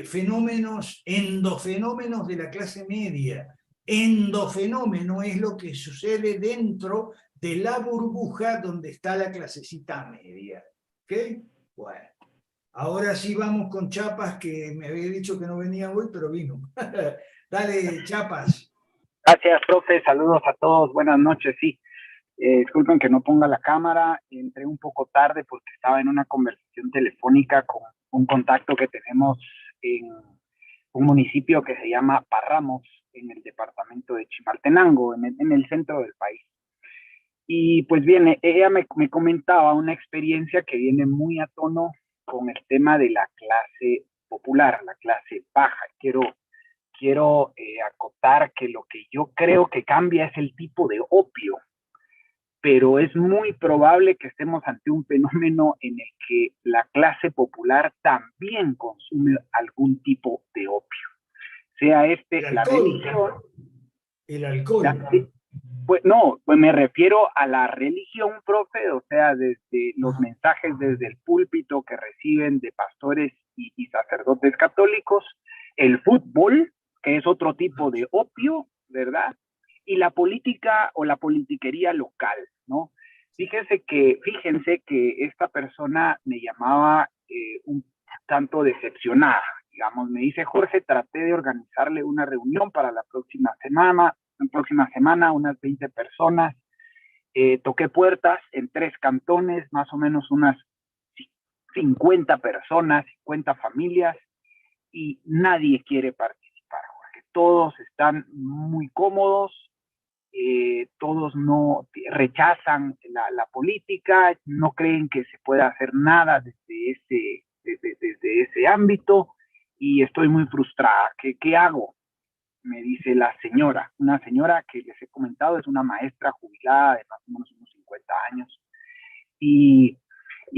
fenómenos, endofenómenos de la clase media. Endofenómeno es lo que sucede dentro de la burbuja donde está la clasecita media. ¿Ok? Bueno. Ahora sí vamos con Chiapas, que me había dicho que no venía hoy, pero vino. Dale, Chiapas. Gracias, profe. Saludos a todos. Buenas noches. Sí, disculpen que no ponga la cámara. Entré un poco tarde porque estaba en una conversación telefónica con un contacto que tenemos en un municipio que se llama Parramos, en el departamento de Chimaltenango, en el centro del país. Y pues bien, ella me comentaba una experiencia que viene muy a tono con el tema de la clase popular, la clase baja. Quiero acotar que lo que yo creo que cambia es el tipo de opio, pero es muy probable que estemos ante un fenómeno en el que la clase popular también consume algún tipo de opio. Sea El la alcohol. religión. El alcohol. Pues no, pues me refiero a la religión, profe, o sea, desde los mensajes desde el púlpito que reciben de pastores y sacerdotes católicos, el fútbol, que es otro tipo de opio, ¿verdad? Y la política o la politiquería local, ¿no? Fíjense que esta persona me llamaba un tanto decepcionada, digamos, me dice: Jorge, traté de organizarle una reunión para la próxima semana, unas 20 personas, toqué puertas en 3 cantones, más o menos unas 50 personas, 50 familias, y nadie quiere participar, Jorge. Todos están muy cómodos, todos no rechazan la política, no creen que se pueda hacer nada desde ese ámbito, y estoy muy frustrada. ¿Qué hago? Me dice una señora que les he comentado, es una maestra jubilada de más o menos unos 50 años. Y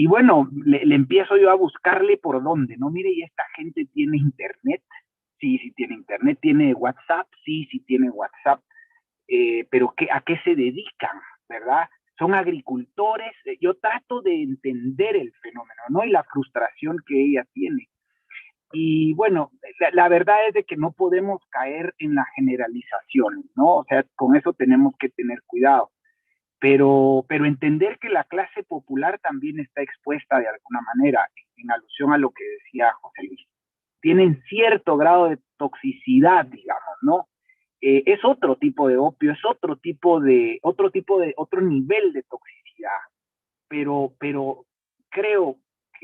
bueno, le empiezo yo a buscarle por dónde, ¿no? Mire, y esta gente tiene internet. Sí tiene internet. ¿Tiene WhatsApp? Sí tiene WhatsApp. Pero ¿a qué se dedican, verdad? Son agricultores. Yo trato de entender el fenómeno, ¿no? Y la frustración que ella tiene. Y bueno, la verdad es de que no podemos caer en la generalización, ¿no? O sea, con eso tenemos que tener cuidado. Pero entender que la clase popular también está expuesta de alguna manera, en alusión a lo que decía José Luis. Tienen cierto grado de toxicidad, digamos, ¿no? Es otro tipo de opio, es otro nivel de toxicidad. Pero creo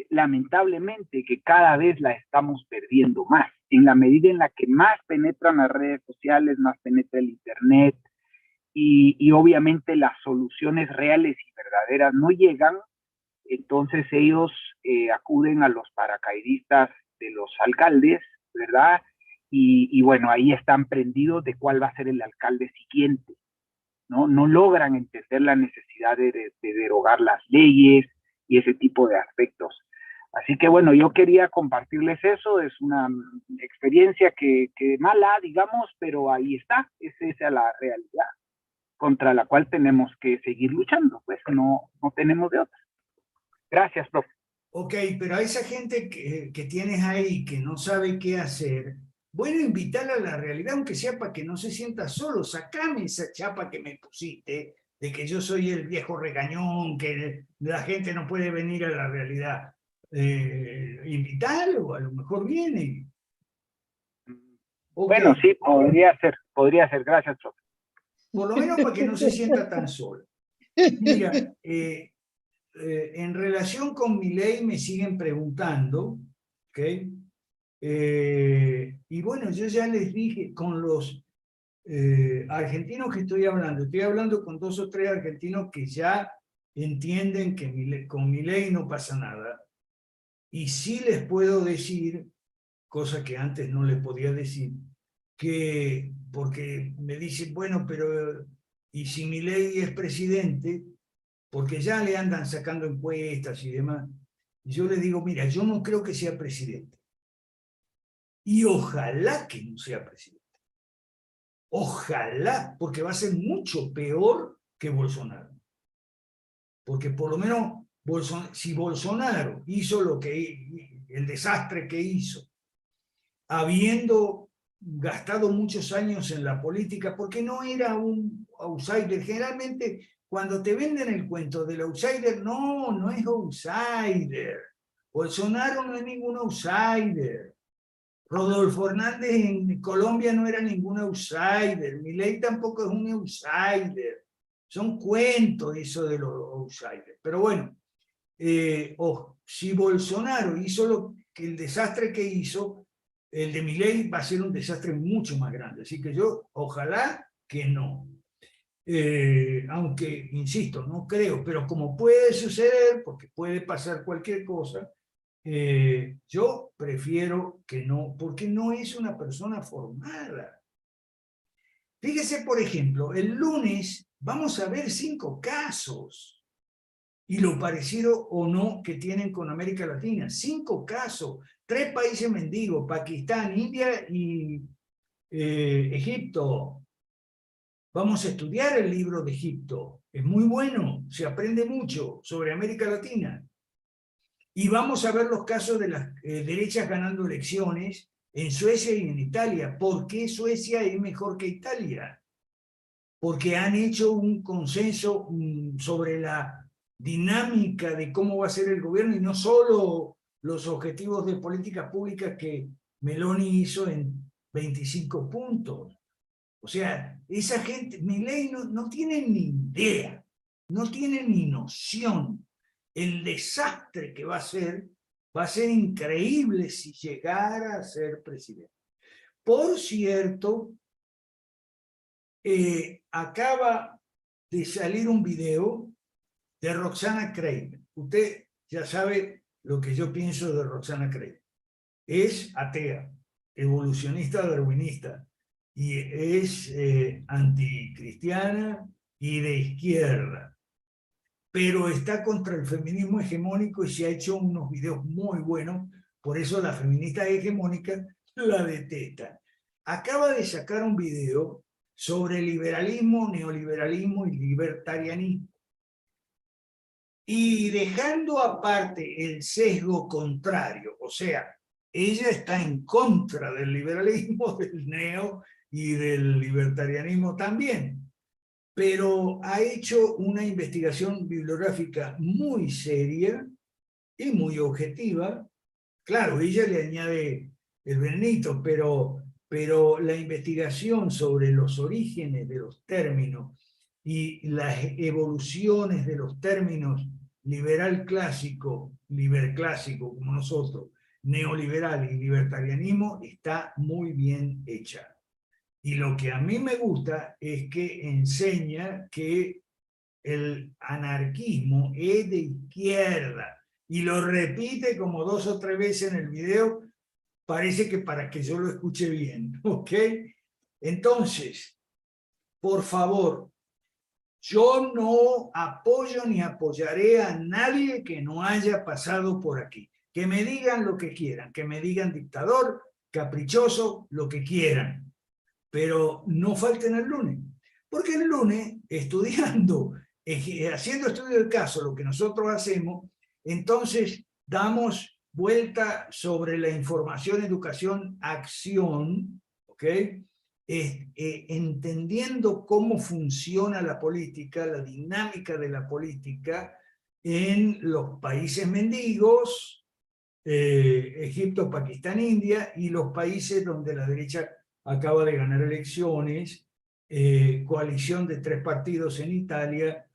lamentablemente que cada vez la estamos perdiendo más, en la medida en la que más penetran las redes sociales, más penetra el internet, y obviamente las soluciones reales y verdaderas no llegan. Entonces ellos acuden a los paracaidistas de los alcaldes, ¿verdad? Y bueno, ahí están prendidos de cuál va a ser el alcalde siguiente, ¿no? No logran entender la necesidad de derogar las leyes y ese tipo de aspectos. Así que bueno, yo quería compartirles eso. Es una experiencia que mala, digamos, pero ahí está. Esa es la realidad contra la cual tenemos que seguir luchando, pues no tenemos de otra. Gracias, profe. Ok, pero a esa gente que tienes ahí que no sabe qué hacer, bueno, invitarla a la realidad, aunque sea para que no se sienta solo. Sacame esa chapa que me pusiste de que yo soy el viejo regañón, que la gente no puede venir a la realidad. Invitarlo, a lo mejor viene. Okay. Bueno, sí, podría ser. Gracias, profe. Por lo menos para que no se sienta tan solo. Mira, en relación con mi ley me siguen preguntando, ¿ok? Y bueno, yo ya les dije, con los argentinos que estoy hablando con 2 o 3 argentinos que ya entienden que con mi ley no pasa nada. Y sí les puedo decir, cosa que antes no les podía decir, que porque me dicen, bueno, pero ¿y si mi ley es presidente? Porque ya le andan sacando encuestas y demás. Y yo les digo, mira, yo no creo que sea presidente. Y ojalá que no sea presidente. Ojalá, porque va a ser mucho peor que Bolsonaro. Porque por lo menos, si Bolsonaro hizo el desastre que hizo, habiendo gastado muchos años en la política, porque no era un outsider. Generalmente, cuando te venden el cuento del outsider, no es outsider. Bolsonaro no es ningún outsider. Rodolfo Hernández en Colombia no era ningún outsider. Milei tampoco es un outsider. Son cuentos eso de los outsiders. Pero bueno, si Bolsonaro hizo el desastre que hizo, el de Milei va a ser un desastre mucho más grande. Así que yo, ojalá que no. Aunque, insisto, no creo, pero como puede suceder, porque puede pasar cualquier cosa, yo prefiero que no, porque no es una persona formada. Fíjese, por ejemplo, el lunes vamos a ver 5 casos, y lo parecido o no que tienen con América Latina. 5 casos, 3 países mendigos, Pakistán, India y Egipto. Vamos a estudiar el libro de Egipto, es muy bueno, se aprende mucho sobre América Latina. Y vamos a ver los casos de las derechas ganando elecciones en Suecia y en Italia. ¿Por qué Suecia es mejor que Italia? Porque han hecho un consenso sobre la dinámica de cómo va a ser el gobierno y no solo los objetivos de política pública que Meloni hizo en 25 puntos. O sea, esa gente, Milei no tiene ni idea, no tiene ni noción. El desastre que va a ser increíble si llegara a ser presidente. Por cierto, acaba de salir un video de Roxana Kramer. Usted ya sabe lo que yo pienso de Roxana Kramer. Es atea, evolucionista darwinista, y es anticristiana y de izquierda, pero está contra el feminismo hegemónico y se ha hecho unos videos muy buenos, por eso la feminista hegemónica la detesta. Acaba de sacar un video sobre liberalismo, neoliberalismo y libertarianismo, y dejando aparte el sesgo contrario, o sea, ella está en contra del liberalismo, del neo y del libertarianismo también, pero ha hecho una investigación bibliográfica muy seria y muy objetiva. Claro, ella le añade el venenito, pero la investigación sobre los orígenes de los términos y las evoluciones de los términos liberal clásico, liberclásico como nosotros, neoliberal y libertarianismo está muy bien hecha. Y lo que a mí me gusta es que enseña que el anarquismo es de izquierda, y lo repite como 2 o 3 veces en el video, parece que para que yo lo escuche bien, ¿ok? Entonces, por favor, yo no apoyo ni apoyaré a nadie que no haya pasado por aquí. Que me digan lo que quieran, que me digan dictador, caprichoso, lo que quieran, pero no falten el lunes, porque el lunes, estudiando, haciendo estudio del caso, lo que nosotros hacemos, entonces damos vuelta sobre la información, educación, acción, ¿ok? Entendiendo cómo funciona la política, la dinámica de la política en los países mendigos, Egipto, Pakistán, India, y los países donde la derecha acaba de ganar elecciones, coalición de 3 partidos en Italia,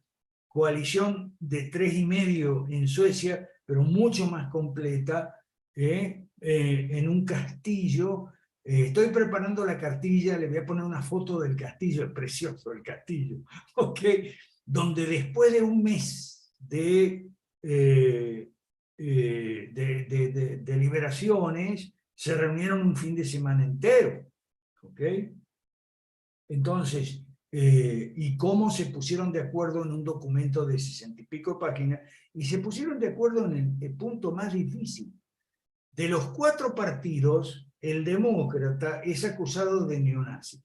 coalición de 3,5 en Suecia, pero mucho más completa, en un castillo. Estoy preparando la cartilla, le voy a poner una foto del castillo, es precioso el castillo, ¿ok? Donde después de un mes de deliberaciones, se reunieron un fin de semana entero, ¿ok? Entonces, y cómo se pusieron de acuerdo en un documento de 60 y pico páginas, y se pusieron de acuerdo en el punto más difícil. De los 4 partidos, el demócrata es acusado de neonazi.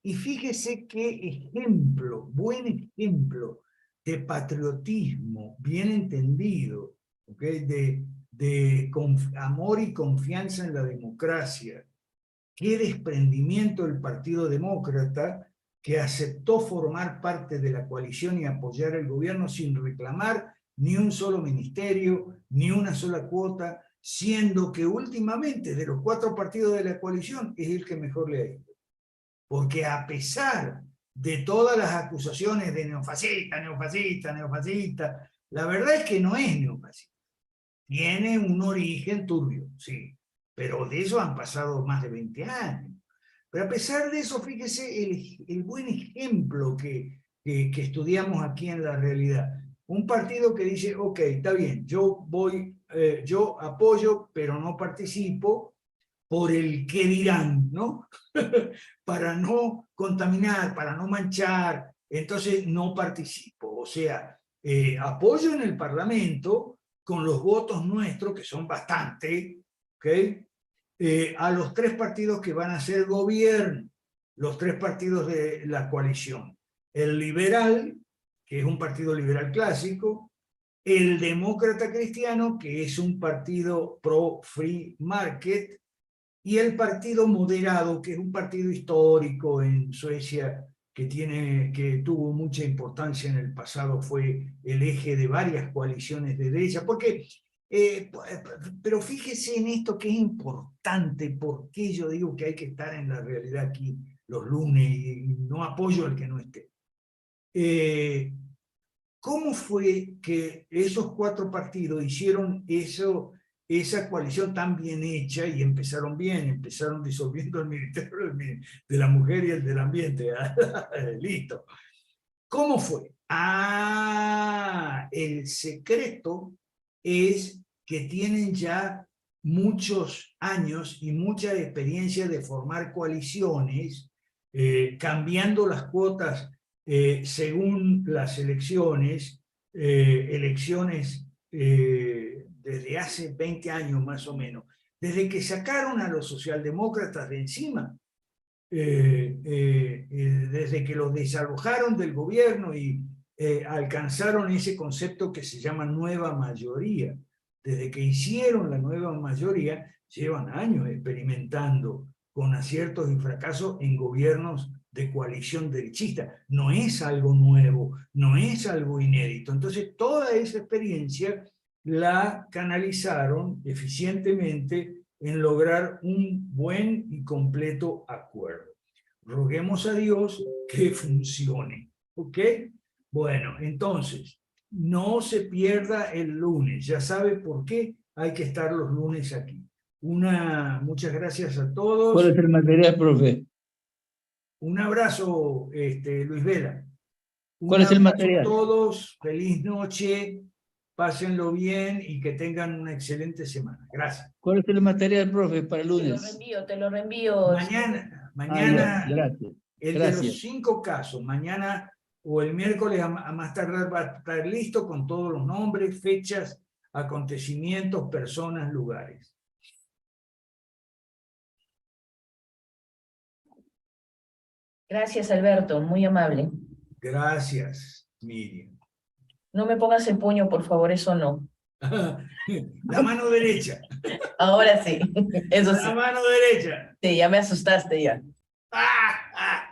Y fíjese qué ejemplo, buen ejemplo de patriotismo bien entendido, ¿okay? de amor y confianza en la democracia. Qué desprendimiento del Partido Demócrata, que aceptó formar parte de la coalición y apoyar el gobierno sin reclamar ni un solo ministerio, ni una sola cuota, siendo que últimamente de los 4 partidos de la coalición es el que mejor le ha ido. Porque a pesar de todas las acusaciones de neofascista, neofascista, neofascista, la verdad es que no es neofascista. Tiene un origen turbio, sí, pero de eso han pasado más de 20 años. Pero a pesar de eso, fíjese el buen ejemplo que estudiamos aquí en la realidad. Un partido que dice, ok, está bien, yo apoyo, pero no participo por el qué dirán, ¿no? Para no contaminar, para no manchar, entonces no participo. O sea, apoyo en el Parlamento con los votos nuestros, que son bastante, ¿ok? A los 3 partidos que van a ser gobierno, los 3 partidos de la coalición. El liberal, que es un partido liberal clásico, el demócrata cristiano, que es un partido pro-free market, y el partido moderado, que es un partido histórico en Suecia, que tuvo mucha importancia en el pasado, fue el eje de varias coaliciones de derecha, porque, pero fíjese en esto que es importante, porque yo digo que hay que estar en la realidad aquí los lunes, y no apoyo al que no esté. ¿Cómo fue que esos 4 partidos hicieron esa coalición tan bien hecha y empezaron bien? Empezaron disolviendo el Ministerio de la Mujer y el del Ambiente. Listo. ¿Cómo fue? El secreto es que tienen ya muchos años y mucha experiencia de formar coaliciones, cambiando las cuotas según las elecciones, desde hace 20 años más o menos, desde que sacaron a los socialdemócratas de encima, desde que los desalojaron del gobierno y alcanzaron ese concepto que se llama nueva mayoría. Desde que hicieron la nueva mayoría, llevan años experimentando con aciertos y fracasos en gobiernos de coalición derechista. No es algo nuevo, no es algo inédito. Entonces, toda esa experiencia la canalizaron eficientemente en lograr un buen y completo acuerdo. Roguemos a Dios que funcione, ¿ok? Bueno, entonces, no se pierda el lunes. Ya sabe por qué hay que estar los lunes aquí. Muchas gracias a todos. ¿Cuál es el material, profe? Un abrazo, Luis Vela. ¿Cuál es el material? A todos, feliz noche, pásenlo bien y que tengan una excelente semana. Gracias. ¿Cuál es el material, profe, para el lunes? Te lo reenvío. Mañana, gracias. De los 5 casos, mañana o el miércoles a más tardar va a estar listo con todos los nombres, fechas, acontecimientos, personas, lugares. Gracias, Alberto, muy amable. Gracias, Miriam. No me pongas el puño, por favor, eso no. La mano derecha. Ahora sí, eso sí. La mano derecha. Sí, ya me asustaste ya. ¡Ah! ¡Ah!